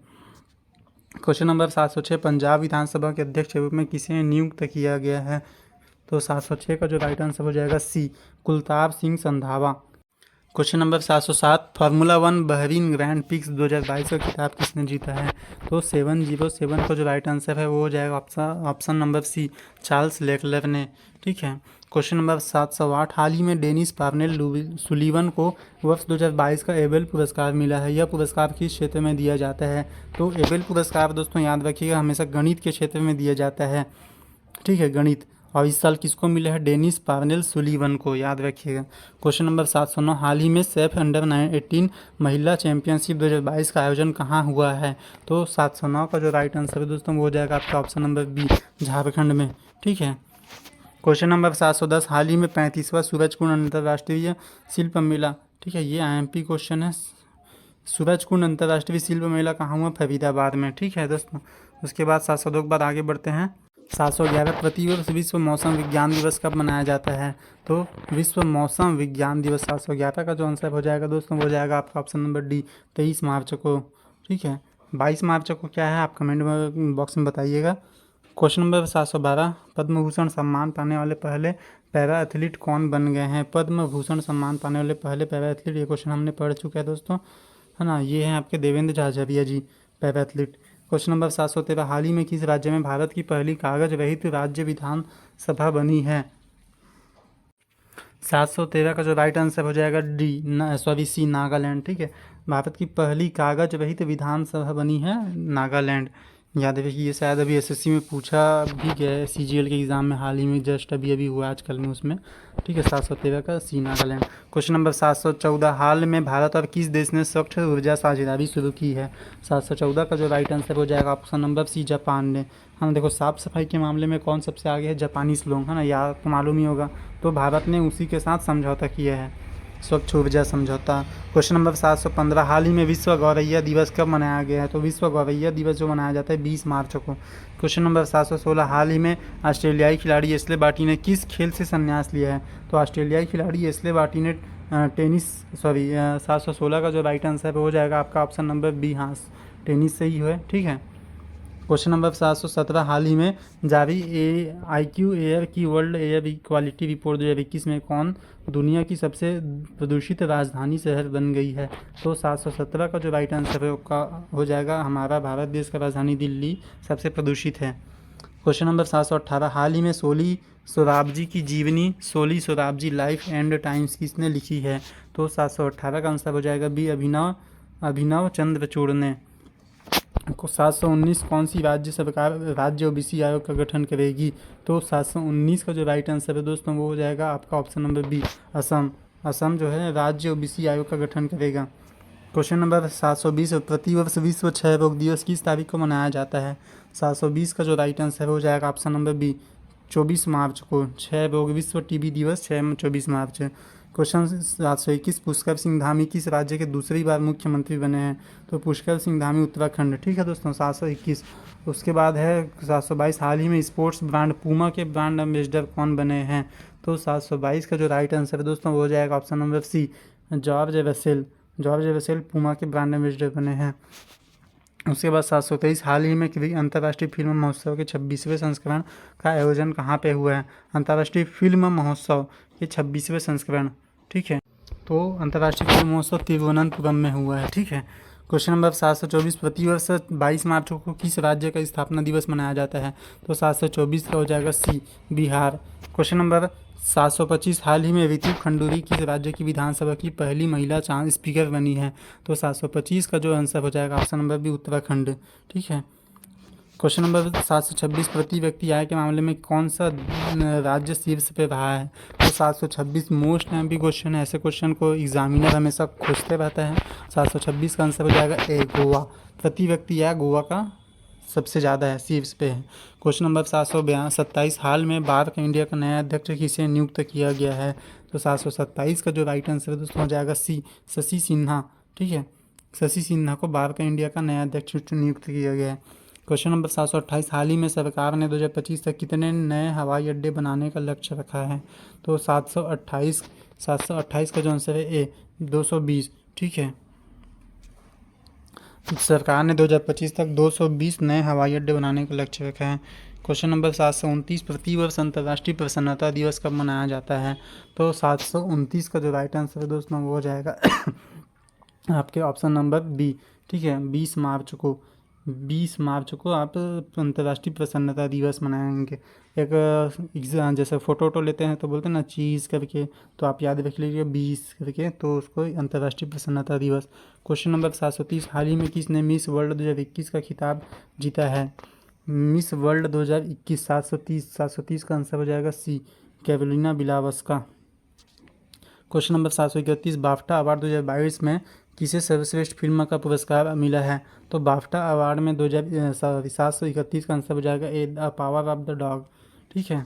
क्वेश्चन नंबर 706, पंजाब विधानसभा के अध्यक्ष के रूप में किसे नियुक्त किया गया है? तो 706 का जो राइट आंसर हो जाएगा C, Kultar Singh Sandhwan. Question number 707, formula 1 Bahrain grand prix 2022 का खिताब किसने जीता है? तो 707 का जो राइट आंसर है वो हो जाएगा option number C, Charles Leclerc ने। ठीक है, क्वेश्चन नंबर 708, हाल ही में डेनिस पार्नेल सुलीवन को वर्ष 2022 का एबेल पुरस्कार मिला है, यह पुरस्कार किस क्षेत्र में दिया जाता है? तो एबेल पुरस्कार दोस्तों याद रखिएगा हमेशा गणित के क्षेत्र में दिया जाता है। ठीक है, गणित। और इस साल किसको मिला है? डेनिस पार्नेल सुलीवन को, याद रखिएगा। क्वेश्चन नंबर 709, हाल ही में सेफ अंडर 18 महिला चैंपियनशिप 2022 का आयोजन कहाँ हुआ है? तो 709 का जो राइट आंसर है दोस्तों वो हो जाएगा आपका ऑप्शन नंबर बी, झारखंड में। ठीक है, क्वेश्चन नंबर 710, हाल ही में 35वां सूरजकुंड अंतर्राष्ट्रीय शिल्प मेला। ठीक है, ये IMP क्वेश्चन है। सूरजकुंड अंतर्राष्ट्रीय शिल्प मेला कहाँ हुआ? फरीदाबाद में। ठीक है दोस्तों, उसके बाद 702 के बाद आगे बढ़ते हैं। 711, प्रतिवर्ष विश्व मौसम विज्ञान दिवस कब मनाया जाता है? तो विश्व मौसम विज्ञान दिवस 711 का जो आंसर हो जाएगा दोस्तों वो हो जाएगा आपका ऑप्शन नंबर डी, 23 मार्च को। ठीक है, 22 मार्च को क्या है आप कमेंट बॉक्स में बताइएगा। क्वेश्चन नंबर 712, पद्म भूषण सम्मान पाने वाले पहले पैरा एथलीट कौन बन गए हैं? पद्म भूषण सम्मान पाने वाले पहले पैरा एथलीट, ये क्वेश्चन हमने पढ़ चुका है दोस्तों, है ना। ये हैं आपके देवेंद्र झाझरिया जी, पैरा एथलीट। क्वेश्चन नंबर 713, हाल ही में किस राज्य में भारत की पहली कागज रहित राज्य विधानसभा बनी है? 713 का जो राइट आंसर हो जाएगा डी, सी, नागालैंड। ठीक है, भारत की पहली कागज रहित विधानसभा बनी है नागालैंड। याद है कि ये शायद अभी एसएससी में पूछा भी गया है, CGL के एग्ज़ाम में हाल ही में जस्ट अभी हुआ आजकल में उसमें। ठीक है, 713 का सी, नागालैंड। क्वेश्चन नंबर 714, हाल में भारत और किस देश ने स्वच्छ ऊर्जा साझेदारी शुरू की है? 714 का जो राइट आंसर हो जाएगा ऑप्शन नंबर सी, जापान ने। हाँ देखो, साफ़ सफाई के मामले में कौन सबसे आगे है? जापानीज लोग, है ना, या आपको मालूम ही होगा। तो भारत ने उसी के साथ समझौता किया है, स्वच्छ ऊर्जा समझौता। क्वेश्चन नंबर 715, हाल ही में विश्व गौरैया दिवस कब मनाया गया है? तो विश्व गौरैया दिवस जो मनाया जाता है 20 मार्च को। क्वेश्चन नंबर 716, हाल ही में ऑस्ट्रेलियाई खिलाड़ी एशले बार्टी ने किस खेल से संन्यास लिया है? तो ऑस्ट्रेलियाई खिलाड़ी एशले बार्टी ने टेनिस, 716 का जो राइट आंसर हो जाएगा आपका ऑप्शन नंबर बी, हाँ, टेनिस से ही है। ठीक है, क्वेश्चन नंबर 717, हाल ही में जारी IQ एयर की वर्ल्ड एयर क्वालिटी रिपोर्ट 2021 में कौन दुनिया की सबसे प्रदूषित राजधानी शहर बन गई है? तो 717 का जो राइट आंसर हो जाएगा हमारा भारत देश का राजधानी दिल्ली सबसे प्रदूषित है। क्वेश्चन नंबर 718, हाल ही में सोली सोराबजी की जीवनी Soli Sorabjee life and times किसने लिखी है? तो 718 का आंसर हो जाएगा बी, अभिनव चंद्रचूड़ ने। 719, कौन सी राज्य सरकार राज्य OBC आयोग का गठन करेगी? तो 719 का जो राइट आंसर है दोस्तों वो हो जाएगा आपका option number B, Assam. Assam जो है राज्य OBC आयोग का गठन करेगा। क्वेश्चन नंबर 720, प्रतिवर्ष विश्व क्षय रोग दिवस किस तारीख को मनाया जाता है? 720 का जो राइट आंसर हो जाएगा ऑप्शन नंबर बी, 24 मार्च को। क्षय रोग विश्व टीबी दिवस 24 मार्च। क्वेश्चन 721, पुष्कर सिंह धामी किस राज्य के दूसरी बार मुख्यमंत्री बने हैं? तो पुष्कर सिंह धामी उत्तराखंड। ठीक है दोस्तों, 721। उसके बाद है 722, हाल ही में स्पोर्ट्स ब्रांड पूमा के ब्रांड एम्बेसडर कौन बने हैं? तो 722 का जो राइट आंसर है दोस्तों वो हो जाएगा option number C, George Russell. George Russell Puma के ब्रांड एम्बेसडर बने हैं। उसके बाद 723, हाल ही में अंतर्राष्ट्रीय फिल्म महोत्सव के 26वें संस्करण का आयोजन कहाँ पे हुआ है? अंतर्राष्ट्रीय फिल्म महोत्सव के 26वें संस्करण, ठीक है, तो अंतर्राष्ट्रीय फिल्म महोत्सव तिरुवनंतपुरम में हुआ है। ठीक है। क्वेश्चन नंबर 724, प्रतिवर्ष 22 मार्च को किस राज्य का स्थापना दिवस मनाया जाता है? तो 724 का हो जाएगा सी, बिहार। क्वेश्चन नंबर 725, हाल ही में ऋतु खंडूरी किस राज्य की विधानसभा की पहली महिला स्पीकर बनी है? तो 725 का जो आंसर हो जाएगा ऑप्शन नंबर बी, उत्तराखंड। ठीक है। क्वेश्चन नंबर 726, प्रति व्यक्ति आय के मामले में कौन सा राज्य शीर्ष पे रहा है? तो 726 मोस्ट एमपी क्वेश्चन है, ऐसे क्वेश्चन को एग्जामिनर हमेशा पूछते रहता है। 726 का आंसर हो जाएगा ए, गोवा। प्रति व्यक्ति आय गोवा का सबसे ज़्यादा है, शीर्ष पे है। क्वेश्चन नंबर 727, हाल में भारत इंडिया का नया अध्यक्ष किसे नियुक्त किया गया है? तो 727 का जो राइट आंसर है दोस्तों हो जाएगा सी, शशि सिन्हा। ठीक है, शशि सिन्हा को भारत इंडिया का नया अध्यक्ष नियुक्त किया गया है। क्वेश्चन नंबर 728, हाल ही में सरकार ने 2025 तक कितने नए हवाई अड्डे बनाने का लक्ष्य रखा है? तो 728 का जो आंसर है ए, 220। ठीक है, सरकार ने 2025 तक 220 नए हवाई अड्डे बनाने का लक्ष्य रखा है। क्वेश्चन नंबर 729, प्रतिवर्ष अंतर्राष्ट्रीय प्रसन्नता दिवस कब मनाया जाता है? तो 729 का जो राइट आंसर है दोस्तों वो हो जाएगा आपके ऑप्शन नंबर बी। ठीक है, 20 मार्च को आप अंतर्राष्ट्रीय प्रसन्नता दिवस मनाएंगे। एक जैसे फ़ोटो लेते हैं तो बोलते हैं ना चीज़ करके, तो आप याद रख लीजिए 20 करके, तो उसको अंतर्राष्ट्रीय प्रसन्नता दिवस। क्वेश्चन नंबर 730, हाल ही में किसने मिस वर्ल्ड 2021 का खिताब जीता है? मिस वर्ल्ड 2021 730 का आंसर हो जाएगा C, Karolina Bielawska. Question number 731, BAFTA award 2022 में किसे सर्वश्रेष्ठ फिल्म का पुरस्कार मिला है? तो बाफ्टा अवार्ड में 731 का आंसर हो जाएगा A, the power of the dog. ठीक है।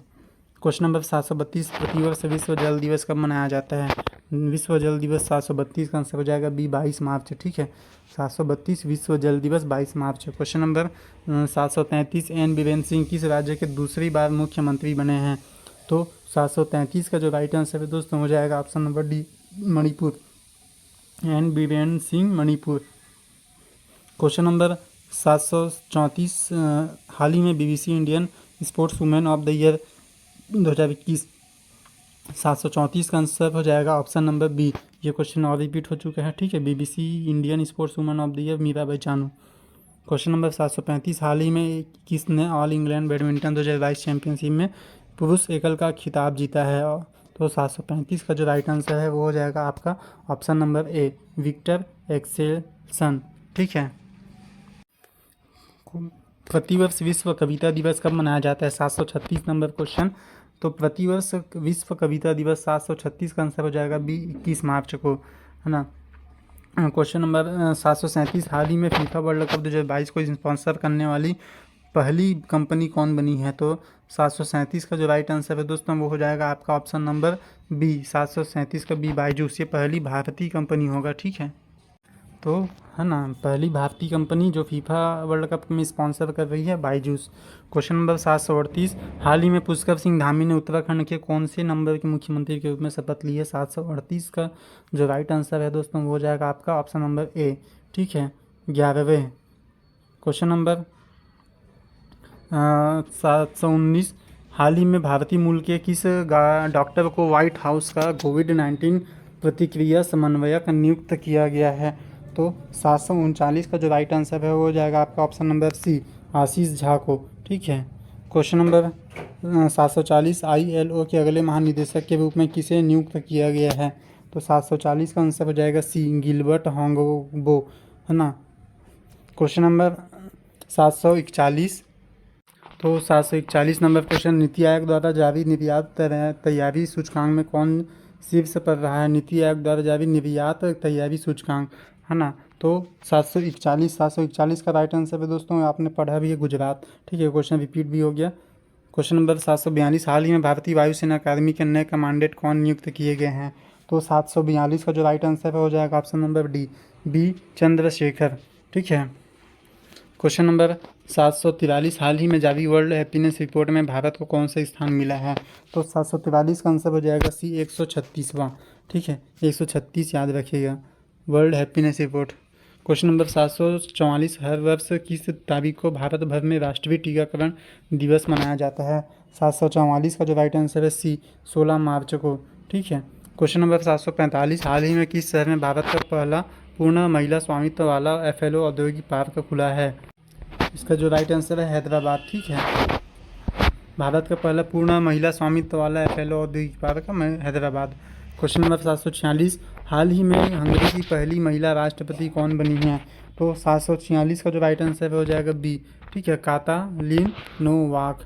क्वेश्चन नंबर 732, प्रतिवर्ष विश्व जल दिवस कब मनाया जाता है? विश्व जल दिवस 732 का आंसर हो जाएगा बी, 22 मार्च। ठीक है, 732 विश्व जल दिवस 22 मार्च। Question number 733, N Biren Singh किस राज्य के दूसरी बार मुख्यमंत्री बने हैं? तो 733 का जो राइट आंसर है दोस्तों हो जाएगा option number D, Manipur. N Biren Singh, Manipur. Question number 734, हाल ही में BBC Indian sports women of the year 2021, 734 का आंसर हो जाएगा ऑप्शन नंबर बी। ये क्वेश्चन और रिपीट हो चुका है। ठीक है, BBC Indian sports women of the year Mirabai Chanu. Question number 735, हाल ही में किसने ऑल इंग्लैंड बैडमिंटन 2022 चैंपियनशिप में पुरुष एकल का खिताब जीता है? तो 735 का जो राइट आंसर है वो हो जाएगा आपका option number A, Viktor Axelsen. ठीक है। प्रतिवर्ष विश्व कविता दिवस कब मनाया जाता है? 736 नंबर क्वेश्चन। तो प्रतिवर्ष विश्व कविता दिवस 736 का आंसर हो जाएगा बी, 21 मार्च को, है ना। क्वेश्चन नंबर 737, हाल ही में फीफा वर्ल्ड कप 2022 को स्पॉन्सर करने वाली पहली कंपनी कौन बनी है? तो 737 का जो राइट आंसर है दोस्तों वो हो जाएगा आपका ऑप्शन नंबर बी, 737 का बी, बायजूस। ये पहली भारतीय कंपनी होगा। ठीक है, तो है ना, पहली भारतीय कंपनी जो फीफा वर्ल्ड कप में स्पॉन्सर कर रही है, बायजूस। क्वेश्चन नंबर 738, हाल ही में पुष्कर सिंह धामी ने उत्तराखंड के कौन से नंबर के मुख्यमंत्री के रूप में शपथ ली है? 738 का जो राइट आंसर है दोस्तों वो हो जाएगा आपका ऑप्शन नंबर ए। ठीक है, 11वें। क्वेश्चन नंबर 719, हाल ही में भारतीय मूल के किस डॉक्टर को व्हाइट हाउस का कोविड-19 प्रतिक्रिया समन्वयक नियुक्त किया गया है? तो 739 का जो राइट आंसर है वो हो जाएगा आपका ऑप्शन नंबर सी, आशीष झा को। ठीक है। क्वेश्चन नंबर 740, ILO के अगले महानिदेशक के रूप में किसे नियुक्त किया गया है? तो 740 का आंसर हो जाएगा सी, गिलबर्ट होंगबो, है ना। क्वेश्चन नंबर 741, तो 741 नंबर क्वेश्चन, नीति आयोग द्वारा जारी निर्यात तैयारी सूचकांक में कौन शीर्ष पर रहा है? नीति आयोग द्वारा जारी निर्यात तैयारी सूचकांक है ना। तो 741 का राइट आंसर है दोस्तों, आपने पढ़ा भी है गुजरात। ठीक है, क्वेश्चन रिपीट भी हो गया। क्वेश्चन नंबर 742, हाल ही में भारतीय वायुसेना अकादमी के नए कमांडेंट कौन नियुक्त किए गए हैं? तो 742 का जो राइट आंसर है हो जाएगा option number D, B Chandrashekhar. ठीक है। क्वेश्चन नंबर 743, हाल ही में जारी वर्ल्ड हैप्पीनेस रिपोर्ट में भारत को कौन सा स्थान मिला है? तो 743 का आंसर हो जाएगा सी, 136वां। ठीक है, 136 याद रखिएगा, world happiness report. Question number 744, हर वर्ष किस तारीख को भारत भर में राष्ट्रीय टीकाकरण दिवस मनाया जाता है? 744 का जो राइट आंसर है सी, 16 मार्च को। ठीक है। क्वेश्चन नंबर 745, हाल ही में किस शहर में भारत का पहला पूर्ण महिला स्वामित्व वाला FLO औद्योगिक पार्क खुला है? इसका जो राइट आंसर है हैदराबाद। ठीक है, भारत का पहला पूर्ण महिला स्वामित्व वाला FLO औद्योगिक पार्क है हैदराबाद। क्वेश्चन नंबर 746, हाल ही में हंगरी की पहली महिला राष्ट्रपति कौन बनी है? तो 746 का जो राइट आंसर हो जाएगा बी। ठीक है, कातालिन नोवाक।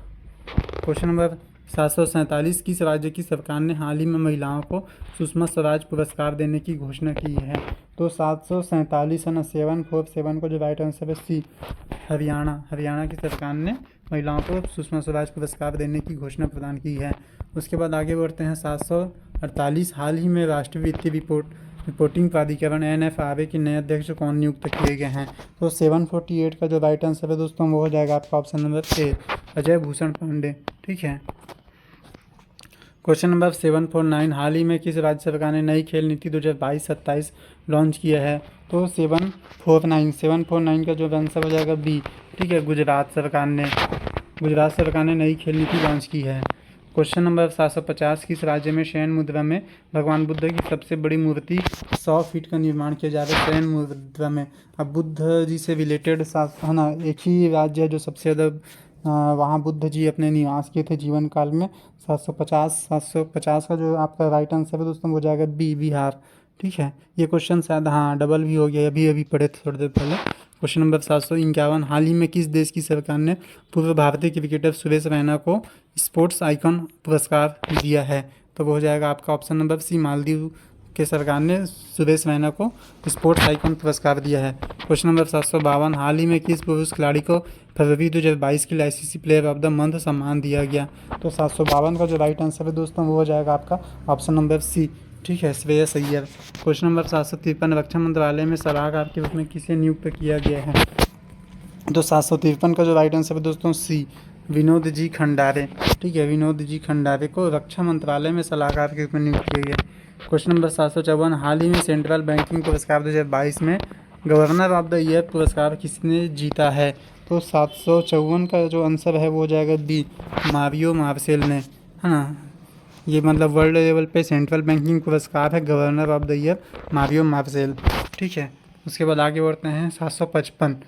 क्वेश्चन नंबर 747, किस राज्य की सरकार ने हाल ही में महिलाओं को सुषमा स्वराज पुरस्कार देने की घोषणा की है? तो 747 है ना, 747 को जो राइट आंसर है सी, हरियाणा की सरकार ने महिलाओं को सुषमा स्वराज पुरस्कार देने की घोषणा प्रदान की है। उसके बाद आगे बढ़ते हैं 748, हाल ही में राष्ट्रीय वित्तीय रिपोर्टिंग प्राधिकरण NFRA के नए अध्यक्ष कौन नियुक्त किए गए हैं? तो 748 का जो राइट आंसर है दोस्तों वो हो जाएगा आपका option number A, Ajay Bhushan Pandey. ठीक है। क्वेश्चन नंबर 749, हाल ही में किस राज्य सरकार ने नई खेल नीति 2022-27 लॉन्च किया है? तो 749 का जो आंसर हो जाएगा बी। ठीक है, गुजरात सरकार ने नई खेल नीति लॉन्च की है। क्वेश्चन नंबर 750, किस राज्य में शयन मुद्रा में भगवान बुद्ध की सबसे बड़ी मूर्ति 100 फीट का निर्माण किया जा रहा है? शयन मुद्रा में, अब बुद्ध जी से रिलेटेड है ना, एक ही राज्य है जो सबसे ज़्यादा वहाँ बुद्ध जी अपने निवास किए थे जीवन काल में। 750 का जो आपका राइट आंसर है दोस्तों हो जाएगा बी, बिहार। ठीक है, ये क्वेश्चन शायद हाँ डबल भी हो गया, अभी पढ़े थे थोड़ी देर पहले। क्वेश्चन नंबर 751, हाल ही में किस देश की सरकार ने पूर्व भारतीय क्रिकेटर सुरेश रैना को स्पोर्ट्स आइकॉन पुरस्कार दिया है? तो वो हो जाएगा आपका ऑप्शन नंबर सी, मालदीव के सरकार ने सुरेश रैना को स्पोर्ट्स आइकॉन पुरस्कार दिया है। क्वेश्चन नंबर 752, हाल ही में किस पुरुष खिलाड़ी को फरवरी 2022 के लिए ICC player of the month सम्मान दिया गया? तो 752 का जो राइट आंसर है दोस्तों वो हो जाएगा आपका ऑप्शन नंबर सी। ठीक है, श्रेयस अय्यर। क्वेश्चन नंबर 753, रक्षा मंत्रालय में सलाहकार के रूप में किसे नियुक्त किया गया है? तो 753 का जो राइट आंसर है दोस्तों सी, विनोद जी खंडारे। ठीक है, विनोद जी खंडारे को रक्षा मंत्रालय में सलाहकार के रूप में नियुक्त किया गया। क्वेश्चन नंबर 754, हाल ही में सेंट्रल बैंकिंग पुरस्कार 2022 में गवर्नर ऑफ द ईयर पुरस्कार किसने जीता है? तो 754 का जो आंसर है वो हो जाएगा बी, मारियो मार्सेल ने, है ना। ये मतलब वर्ल्ड लेवल पे सेंट्रल बैंकिंग पुरस्कार है, governor of the year Mario Marcel. ठीक है। उसके बाद आगे बढ़ते हैं 755,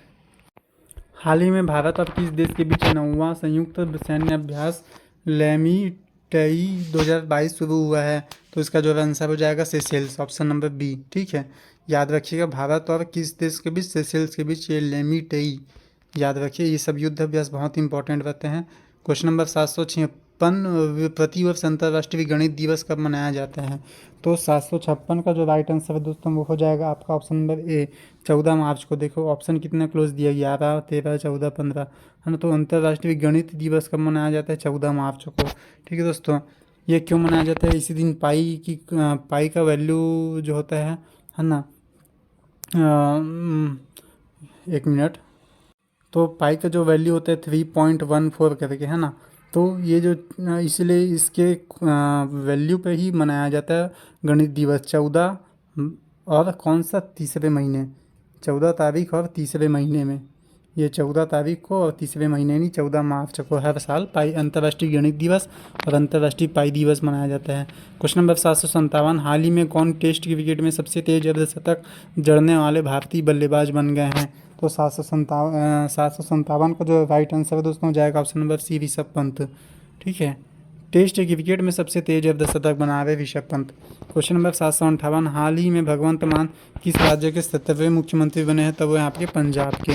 हाल ही में भारत और किस देश के बीच 9वां संयुक्त सैन्य अभ्यास लेमीटई 2022 शुरू हुआ है? तो इसका जो आंसर हो जाएगा सेशेल्स, ऑप्शन नंबर बी। ठीक है, याद रखिएगा, भारत और किस देश के बीच? सेशेल्स के बीच ये लेमीटई, याद रखिए, ये सब युद्ध अभ्यास बहुत इंपॉर्टेंट रहते हैं। क्वेश्चन नंबर 756, प्रतिवर्ष अंतर्राष्ट्रीय गणित दिवस कब मनाया जाता है? तो 756 का जो राइट आंसर है दोस्तों वो हो जाएगा आपका ऑप्शन नंबर ए, 14 मार्च को। देखो ऑप्शन कितना क्लोज दिया, 11, 13, 14, 15, है ना। तो अंतर्राष्ट्रीय गणित दिवस कब मनाया जाता है? 14 मार्च को। ठीक है दोस्तों, ये क्यों मनाया जाता है? इसी दिन पाई का वैल्यू जो होता है ना, एक मिनट, तो पाई का जो वैल्यू होता है 3.14 करके, है ना। तो ये जो इसलिए इसके वैल्यू पे ही मनाया जाता है गणित दिवस। 14 और कौन सा, तीसरे महीने, 14 तारीख और तीसरे महीने में, ये 14 तारीख को और तीसरे महीने नहीं 14 मार्च को हर साल पाई अंतर्राष्ट्रीय गणित दिवस और अंतर्राष्ट्रीय पाई दिवस मनाया जाता है। क्वेश्चन नंबर 757, हाल ही में कौन टेस्ट क्रिकेट में सबसे तेज अर्धशतक जड़ने वाले भारतीय बल्लेबाज बन गए हैं? तो 757 का जो राइट आंसर है दोस्तों हो जाएगा option number C, Rishabh Pant. ठीक है, टेस्ट क्रिकेट में सबसे तेज अर्धशतक बना रहे ऋषभ पंत। क्वेश्चन नंबर 758, हाल ही में भगवंत मान किस राज्य के 70वें मुख्यमंत्री बने हैं? तब वो यहाँ के पंजाब के।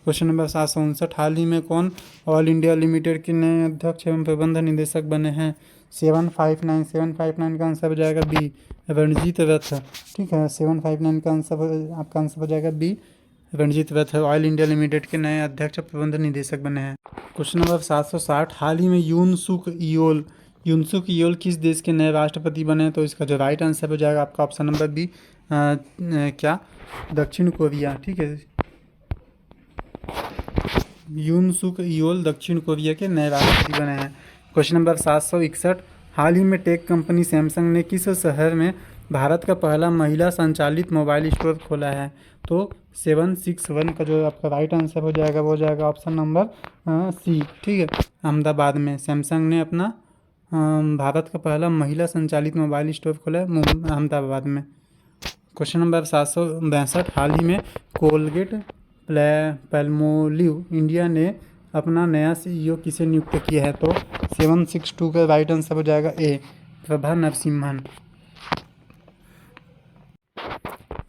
क्वेश्चन नंबर 759, हाल ही में कौन ऑल इंडिया लिमिटेड के नए अध्यक्ष एवं प्रबंध निदेशक बने हैं? 759 का आंसर हो जाएगा बी, रणजीत रथ। ठीक है, 759 का आंसर आपका आंसर हो जाएगा बी, रणजीत रथ ऑयल इंडिया लिमिटेड के नए अध्यक्ष प्रबंध निदेशक बने हैं। क्वेश्चन नंबर 760, हाल ही में यूनसुक योल किस देश के नए राष्ट्रपति बने हैं? तो इसका जो राइट आंसर हो जाएगा आपका ऑप्शन नंबर बी, क्या, दक्षिण कोरिया। ठीक है, यूनसुक योल दक्षिण कोरिया के नए राष्ट्रपति बने हैं। क्वेश्चन नंबर 761, हाल ही में टेक कंपनी सैमसंग ने किस शहर में भारत का पहला महिला संचालित मोबाइल स्टोर खोला है? तो 761 का जो आपका राइट आंसर हो जाएगा वो हो जाएगा ऑप्शन नंबर सी। ठीक है, अहमदाबाद में सैमसंग ने अपना भारत का पहला महिला संचालित मोबाइल स्टोर खोला है अहमदाबाद में। क्वेश्चन नंबर 762, हाल ही में कोलगेट पैल्मोलिव इंडिया ने अपना नया CEO किसे नियुक्त किया है? तो 762 का राइट आंसर हो जाएगा ए, प्रभा नरसिम्हन,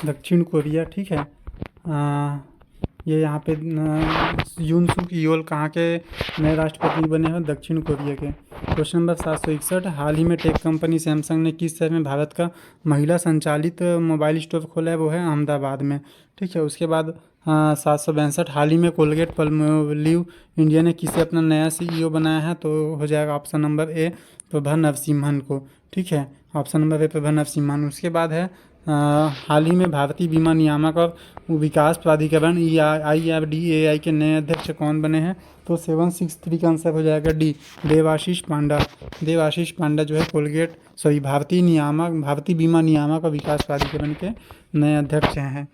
दक्षिण कोरिया। ठीक है, ये यहाँ पे यूनसुक योल कहाँ के नए राष्ट्रपति बने हैं? दक्षिण कोरिया के। क्वेश्चन नंबर 761, हाल ही में टेक कंपनी सैमसंग ने किस शहर में भारत का महिला संचालित मोबाइल स्टोर खोला है? वो है अहमदाबाद में। ठीक है, उसके बाद 762, हाल ही में कोलगेट पैल्मोलिव इंडिया ने किसे अपना नया CEO बनाया है? तो हो जाएगा ऑप्शन नंबर ए, प्रभा नरसिम्हन को। ठीक है, ऑप्शन नंबर ए, प्रभा नरसिम्हन। उसके बाद है हाल ही में भारतीय बीमा नियामक और विकास प्राधिकरण IRDAI के नए अध्यक्ष कौन बने हैं? तो 763 का आंसर हो जाएगा डी, देवाशीष पांडा। देवाशीष पांडा जो है भारतीय बीमा नियामक और विकास प्राधिकरण के नए अध्यक्ष हैं।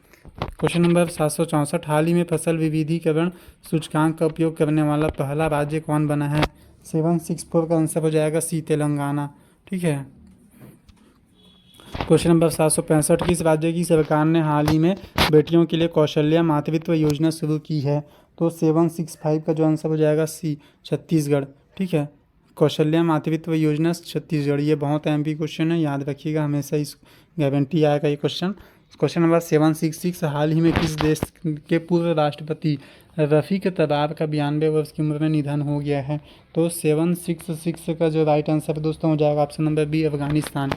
क्वेश्चन नंबर 764, हाल ही में फसल विविधीकरण सूचकांक का उपयोग करने वाला पहला राज्य कौन बना है? 764 का आंसर हो जाएगा सी, तेलंगाना। ठीक है, क्वेश्चन नंबर 765, किस राज्य की सरकार ने हाल ही में बेटियों के लिए कौशल्या मातृत्व योजना शुरू की है? तो 765 का जो आंसर हो जाएगा सी, छत्तीसगढ़। ठीक है, कौशल्या मातृत्व योजना छत्तीसगढ़। ये बहुत MP क्वेश्चन है, याद रखिएगा, हमेशा इस गारंटी आएगा ये क्वेश्चन। क्वेश्चन नंबर 766, हाल ही में किस देश के पूर्व राष्ट्रपति रफ़ीक तरार का 92 वर्ष की उम्र में निधन हो गया है? तो 766 का जो राइट आंसर दोस्तों हो जाएगा option number B, Afghanistan.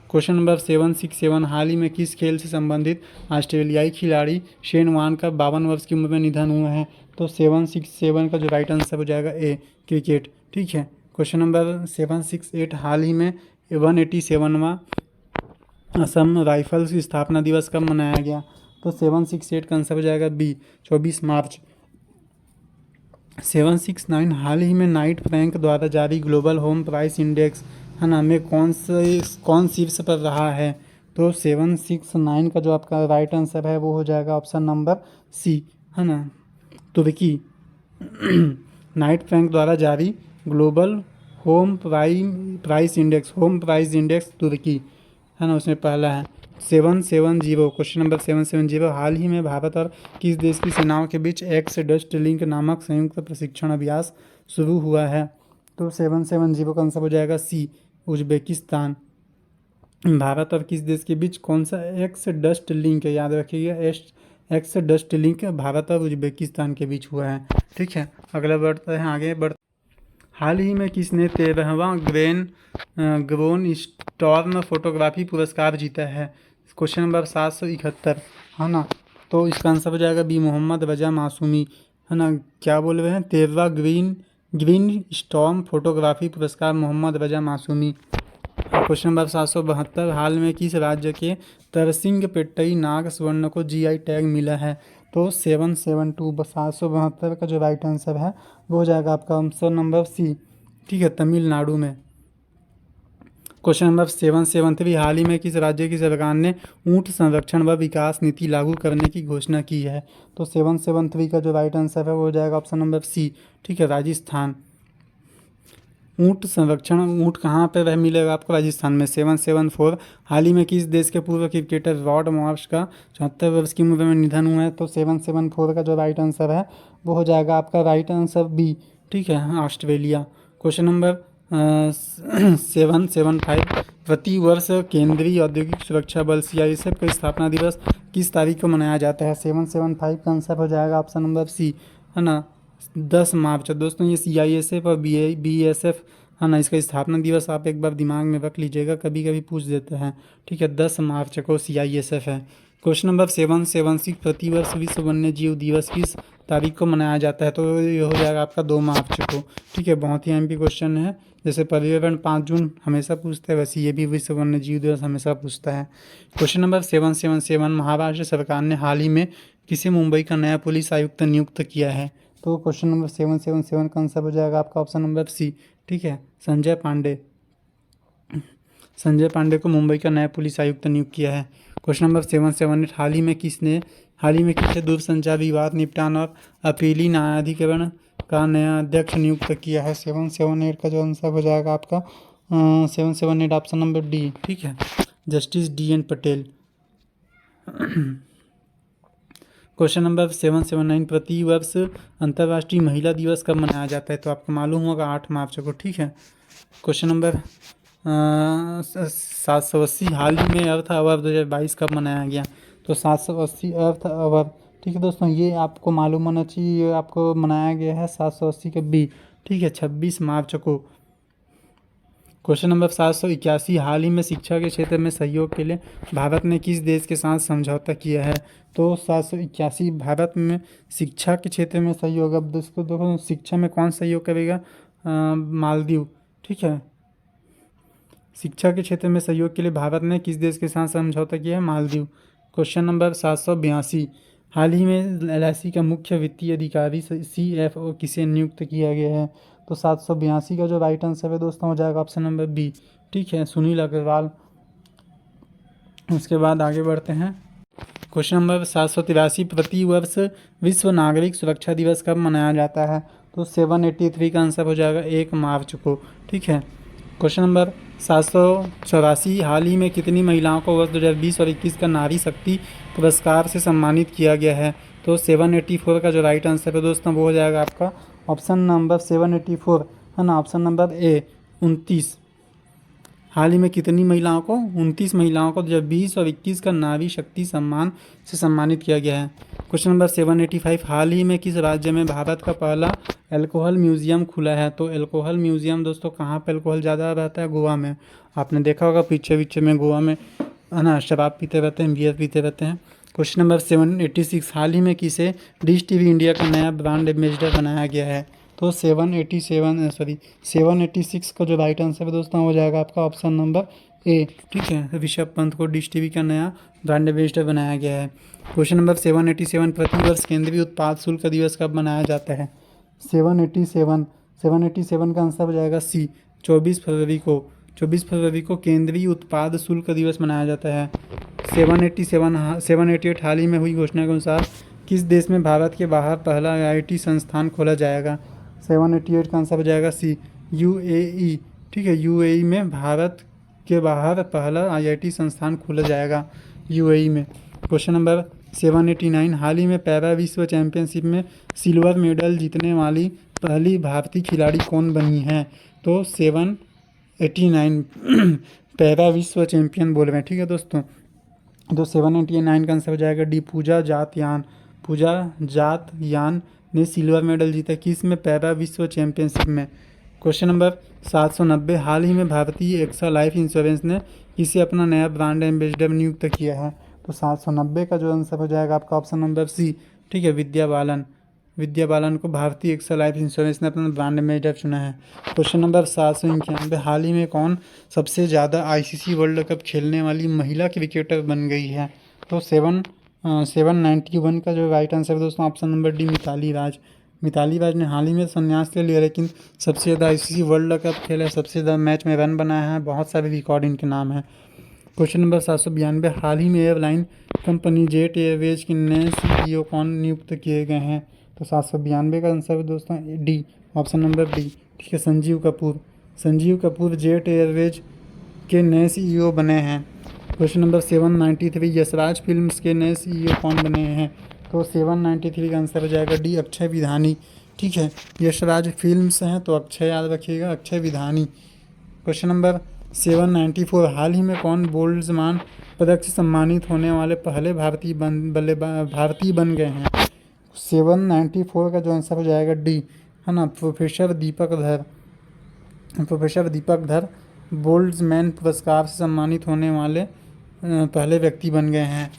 Question number 767, हाल ही में किस खेल से संबंधित ऑस्ट्रेलियाई खिलाड़ी शेन वॉर्न का 52 वर्ष की उम्र में निधन हुआ है? तो 767 का जो राइट आंसर हो जाएगा ए, क्रिकेट। ठीक है, क्वेश्चन नंबर 768, हाल ही में 187वां असम राइफल्स की स्थापना दिवस कब मनाया गया? तो 768 का आंसर हो जाएगा बी, 24 मार्च। 769, हाल ही में नाइट फ्रैंक द्वारा जारी ग्लोबल होम प्राइस इंडेक्स है ना में कौन शीर्ष पर रहा है? तो 769 का जो आपका राइट आंसर है वो हो जाएगा ऑप्शन नंबर सी, है ना, तुर्की। नाइट फ्रैंक द्वारा जारी ग्लोबल होम प्राइस इंडेक्स तुर्की, है ना, उसमें पहला है। 770, क्वेश्चन नंबर 770, हाल ही में भारत और किस देश की सेनाओं के बीच एक्स डस्ट लिंक नामक संयुक्त प्रशिक्षण अभ्यास शुरू हुआ है? तो 770 का आंसर हो जाएगा सी, उज्बेकिस्तान। भारत और किस देश के बीच कौन सा एक्स डस्ट लिंक है? याद रखिएगा, एक्स डस्ट लिंक भारत और उज्बेकिस्तान के बीच हुआ है। ठीक है, अगला बढ़ते हैं आगे हाल ही में किसने 13वां ग्रोन स्टॉर्म फोटोग्राफी पुरस्कार जीता है? क्वेश्चन नंबर 771, है ना, तो इसका आंसर हो जाएगा बी, मोहम्मद रजा मासूमी, है ना। क्या बोल रहे हैं? 13वां ग्रीन स्टॉर्म फोटोग्राफी पुरस्कार मोहम्मद रजा मासूमी। क्वेश्चन नंबर 772, हाल में किस राज्य के तरसिंगपेट्टई नाग स्वर्ण को GI टैग मिला है? तो 772 का जो राइट आंसर है वो हो जाएगा आपका ऑप्शन नंबर सी। ठीक है, तमिलनाडु में। क्वेश्चन नंबर 773, हाल ही में किस राज्य की सरकार ने ऊंट संरक्षण व विकास नीति लागू करने की घोषणा की है? तो 773 का जो राइट आंसर है वो हो जाएगा ऑप्शन नंबर सी। ठीक है, राजस्थान। ऊंट संरक्षण, ऊंट कहाँ पर मिलेगा आपको? राजस्थान में। 774, हाल ही में किस देश के पूर्व क्रिकेटर रॉड मार्श का 74 वर्ष की उम्र में निधन हुआ है? तो 774 का जो राइट आंसर है वो हो जाएगा आपका राइट आंसर बी। ठीक है, ऑस्ट्रेलिया। क्वेश्चन नंबर 775, प्रतिवर्ष केंद्रीय औद्योगिक सुरक्षा बल CISF का स्थापना दिवस किस तारीख को मनाया जाता है? 775 का आंसर हो जाएगा ऑप्शन नंबर सी, है ना 10 मार्च है दोस्तों, ये CISF और BSF है ना, इसका स्थापना दिवस आप एक बार दिमाग में रख लीजिएगा, कभी कभी पूछ देते हैं। ठीक है, 10 मार्च को CISF है। क्वेश्चन नंबर 776 प्रतिवर्ष विश्व वन्य जीव दिवस किस तारीख को मनाया जाता है? तो ये हो जाएगा आपका 2 मार्च को। ठीक है, बहुत ही MP क्वेश्चन है। जैसे पर्यावरण 5 जून हमेशा पूछता है, वैसे ये भी विश्व वन्य जीव दिवस हमेशा पूछता है। क्वेश्चन नंबर 777 महाराष्ट्र सरकार ने हाल ही में किसे मुंबई का नया पुलिस आयुक्त नियुक्त किया है? तो क्वेश्चन नंबर 777 का आंसर हो जाएगा आपका ऑप्शन नंबर C। ठीक है, संजय पांडे। संजय पांडे को मुंबई का नया पुलिस आयुक्त नियुक्त किया है। क्वेश्चन नंबर 778 हाल ही में किसे दूरसंचार विवाद निपटान और अपीली न्यायाधिकरण का नया अध्यक्ष नियुक्त किया है? 778 का जो आंसर हो जाएगा आपका 778 ऑप्शन नंबर D। ठीक है, justice DN Patel. Question number 779 प्रतिवर्ष अंतर्राष्ट्रीय महिला दिवस कब मनाया जाता है? तो आपको मालूम होगा 8 मार्च को। ठीक है, क्वेश्चन नंबर 780 हाल ही में अर्थ आवर 2022 कब मनाया गया? तो 780 अर्थ आवर। ठीक है दोस्तों, ये आपको मालूम होना चाहिए, ये आपको मनाया गया है 780 के B। ठीक है, 26 मार्च को। क्वेश्चन नंबर 781 हाल ही में शिक्षा के क्षेत्र में सहयोग के लिए भारत ने किस देश के साथ समझौता किया है? तो 781 भारत में शिक्षा के क्षेत्र में सहयोग। अब दोस्तों देखो शिक्षा में कौन सहयोग करेगा? मालदीव। ठीक है, शिक्षा के क्षेत्र में सहयोग के लिए भारत ने किस देश के साथ समझौता किया है? मालदीव। क्वेश्चन नंबर 782 हाल ही में LIC का मुख्य वित्तीय अधिकारी CFO किसे नियुक्त किया गया है? तो 782 का जो राइट आंसर है दोस्तों हो जाएगा ऑप्शन नंबर B। ठीक है, सुनील अग्रवाल। उसके बाद आगे बढ़ते हैं। क्वेश्चन नंबर 783 प्रतिवर्ष विश्व नागरिक सुरक्षा दिवस कब मनाया जाता है? तो 783 का आंसर हो जाएगा 1 मार्च को। ठीक है, क्वेश्चन नंबर 784 हाल ही में कितनी महिलाओं को वर्ष 2020 और 21 का नारी शक्ति पुरस्कार से सम्मानित किया गया है? तो 784 का जो राइट आंसर है दोस्तों वो हो जाएगा आपका ऑप्शन नंबर 784 है ना, ऑप्शन नंबर A 29। हाल ही में कितनी महिलाओं को? 29 महिलाओं को 2020 और 21 का नारी शक्ति सम्मान से सम्मानित किया गया है। क्वेश्चन नंबर 785 हाल ही में किस राज्य में भारत का पहला अल्कोहल म्यूजियम खुला है? तो अल्कोहल म्यूजियम दोस्तों कहाँ पे अल्कोहल ज़्यादा रहता है? गोवा में। आपने देखा होगा पीछे में गोवा में है ना शराब पीते रहते हैं, बियर पीते रहते हैं। क्वेश्चन नंबर 786 हाल ही में किसे डिश TV इंडिया का नया ब्रांड एम्बेसडर बनाया गया है? तो 786 का जो राइट आंसर है दोस्तों हो जाएगा आपका ऑप्शन नंबर A। ठीक है, ऋषभ पंत को डिश TV का नया ब्रांड एम्बेसडर बनाया गया है। क्वेश्चन नंबर 787 प्रतिवर्ष केंद्रीय उत्पाद शुल्क दिवस कब मनाया जाता है? 787 का आंसर हो जाएगा C 24 फरवरी को। 24 फरवरी को केंद्रीय उत्पाद शुल्क दिवस मनाया जाता है। 788 हाल ही में हुई घोषणा के अनुसार किस देश में भारत के बाहर पहला IIT संस्थान खोला जाएगा? 788 का आंसर हो जाएगा C UAE। ठीक है, UAE में भारत के बाहर पहला IIT संस्थान खोला जाएगा UAE में। क्वेश्चन नंबर 789 हाल ही में पैरा विश्व चैंपियनशिप में सिल्वर मेडल जीतने वाली पहली भारतीय खिलाड़ी कौन बनी है? तो 789 पैरा विश्व चैंपियन बोल रहे हैं। ठीक है दोस्तों, तो 789 का आंसर हो जाएगा D पूजा जातयान ने सिल्वर मेडल जीता किस में? पैरा विश्व चैंपियनशिप में। क्वेश्चन नंबर 790 हाल ही में भारतीय एक्सा लाइफ इंश्योरेंस ने किसे अपना नया ब्रांड एम्बेसडर नियुक्त किया है? तो 790 का जो आंसर हो जाएगा आपका ऑप्शन नंबर C। ठीक है, विद्या बालन को भारतीय एक्सा लाइफ इंश्योरेंस ने अपना ब्रांड एम्बेसडर चुना है। क्वेश्चन नंबर 791 हाल ही में कौन सबसे ज़्यादा ICC वर्ल्ड कप खेलने वाली महिला क्रिकेटर बन गई है? तो 791 का जो राइट आंसर है दोस्तों ऑप्शन नंबर D मिताली राज ने हाल ही में संन्यास ले लिया, लेकिन सबसे ज़्यादा ICC वर्ल्ड कप खेला है, सबसे ज़्यादा मैच में रन बनाया है, बहुत सारे रिकॉर्ड इनके नाम है। क्वेश्चन नंबर 792 हाल ही में एयरलाइन कंपनी जेट एयरवेज के नए CEO कौन नियुक्त किए गए हैं? तो 792 का आंसर है दोस्तों D ऑप्शन नंबर D। ठीक है, संजीव कपूर जेट एयरवेज के नए CEO बने हैं। क्वेश्चन नंबर 793 यशराज फिल्म्स के नए CEO कौन बने हैं? तो 793 का आंसर हो जाएगा D अक्षय विधानी। ठीक है, यशराज फिल्म्स हैं तो अक्षय याद रखिएगा, अक्षय विधानी। क्वेश्चन नंबर 794 हाल ही में कौन बोल्ट्जमान पदक से सम्मानित होने वाले पहले भारतीय बन गए हैं? 794 का जो आंसर हो जाएगा डी, है ना। प्रोफेसर दीपक धर बोल्ट्जमैन पुरस्कार से सम्मानित होने वाले पहले व्यक्ति बन गए हैं।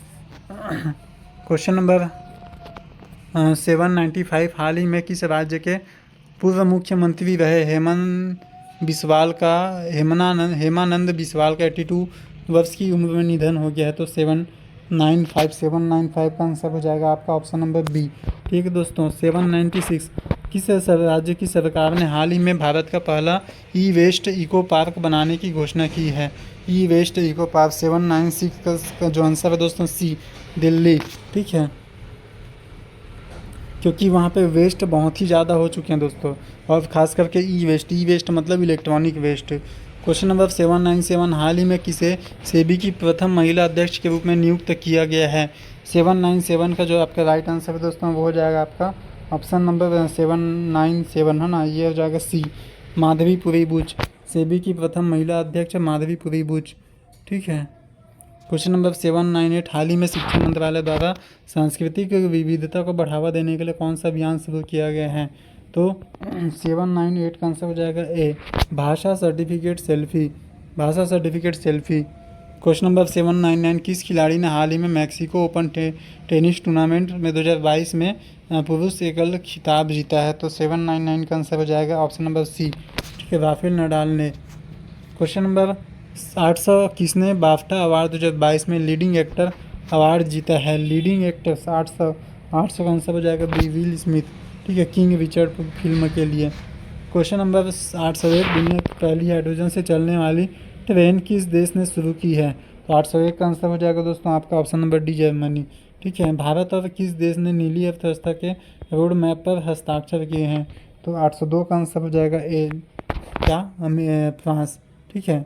क्वेश्चन नंबर 795, हाल ही में किस राज्य के पूर्व मुख्यमंत्री रहे हेमानंद बिस्वाल का 82 वर्ष की उम्र में निधन हो गया है। तो 795 का आंसर हो जाएगा आपका ऑप्शन नंबर बी। ठीक है दोस्तों, 796, किस राज्य की सरकार ने हाल ही में भारत का पहला ई वेस्ट इको पार्क बनाने की घोषणा की है? ई वेस्ट इको पार्क 796 का जो आंसर है दोस्तों सी, दिल्ली। ठीक है, क्योंकि वहाँ पे वेस्ट बहुत ही ज़्यादा हो चुके हैं दोस्तों, और ख़ास करके ई वेस्ट मतलब इलेक्ट्रॉनिक वेस्ट। क्वेश्चन नंबर 797, हाल ही में किसे सेबी की प्रथम महिला अध्यक्ष के रूप में नियुक्त किया गया है? 797 का जो आपका राइट आंसर है दोस्तों वो हो जाएगा आपका ऑप्शन नंबर 797, है ना, ये हो जाएगा सी, माधवीपुरी बुच। सेबी की प्रथम महिला अध्यक्ष माधवीपुरी बुच। ठीक है। क्वेश्चन नंबर 798, हाल ही में शिक्षा मंत्रालय द्वारा सांस्कृतिक विविधता को बढ़ावा देने के लिए कौन सा अभियान शुरू किया गया है? तो 798 का आंसर हो जाएगा ए, भाषा सर्टिफिकेट सेल्फी। क्वेश्चन नंबर 799, किस खिलाड़ी ने हाल ही में मैक्सिको ओपन टेनिस टूर्नामेंट में 2022 में पुरुष एकल खिताब जीता है? तो 799 का आंसर हो जाएगा ऑप्शन नंबर सी, ठीक है, राफेल नडाल ने। क्वेश्चन नंबर 800, किसने बाफ्टा अवार्ड 2022 में लीडिंग एक्टर अवार्ड जीता है? लीडिंग एक्टर 800 का आंसर हो जाएगा बी, विल स्मिथ। ठीक है, किंग रिचर्ड फिल्म के लिए। क्वेश्चन नंबर 801, दुनिया की पहली हाइड्रोजन से चलने वाली ट्रेन किस देश ने शुरू की है? तो 801 का आंसर हो जाएगा दोस्तों आपका ऑप्शन नंबर डी, जर्मनी। ठीक है, भारत और किस देश ने नीली अर्थव्यवस्था के रोड मैप पर हस्ताक्षर किए हैं? तो 802 का आंसर हो जाएगा ए, क्या, फ्रांस। ठीक है,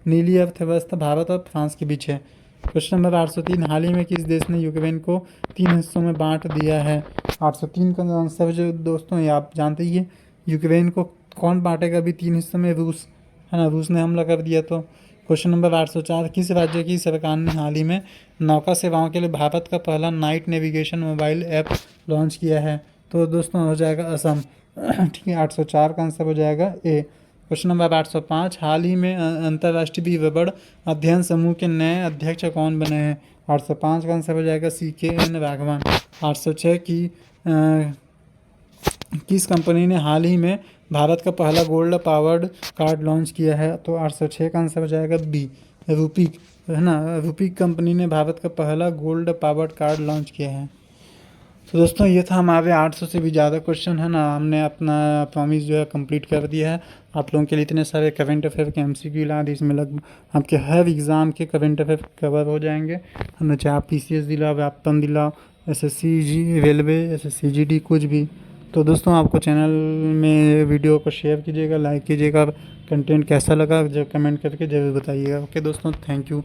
नीली अर्थव्यवस्था भारत और फ्रांस के बीच है। क्वेश्चन नंबर 803, हाल ही में किस देश ने यूक्रेन को 3 हिस्सों में बांट दिया है? 803 का आंसर जो दोस्तों ये आप जानते ही है, यूक्रेन को कौन बांटेगा अभी 3 हिस्सों में? रूस, है ना, रूस ने हमला कर दिया। तो क्वेश्चन नंबर 804, किस राज्य की सरकार ने हाल ही में नौका सेवाओं के लिए भारत का पहला night navigation mobile app launch किया है? तो दोस्तों हो जाएगा असम। ठीक है, 804 का आंसर हो जाएगा ए। क्वेश्चन नंबर 805, हाल ही में अंतर्राष्ट्रीय रबड़ अध्ययन समूह के नए अध्यक्ष कौन बने हैं? 805 का आंसर हो जाएगा CKN राघवन। 806 की किस कंपनी ने हाल ही में भारत का पहला गोल्ड पावर्ड कार्ड लॉन्च किया है? तो 806 का आंसर हो जाएगा बी, रूपिक, है ना, रूपिक कंपनी ने भारत का पहला गोल्ड पावर्ड कार्ड लॉन्च किया है। तो दोस्तों ये था हमारे 800 से भी ज़्यादा क्वेश्चन, है ना, हमने अपना प्रॉमिस जो है कंप्लीट कर दिया है। आप लोगों के लिए इतने सारे करंट अफेयर के MCQ ला दी, इसमें लगभग आपके हर एग्ज़ाम के करंट अफेयर कवर हो जाएंगे, है ना, चाहे आप PCS दिलाओ, व्यापम दिलाओ, SSC रेलवे, SSC GD कुछ भी। तो दोस्तों आपको चैनल में वीडियो को शेयर कीजिएगा, लाइक कीजिएगा, कंटेंट कैसा लगा जो कमेंट करके ज़रूर बताइएगा। ओके दोस्तों, थैंक यू।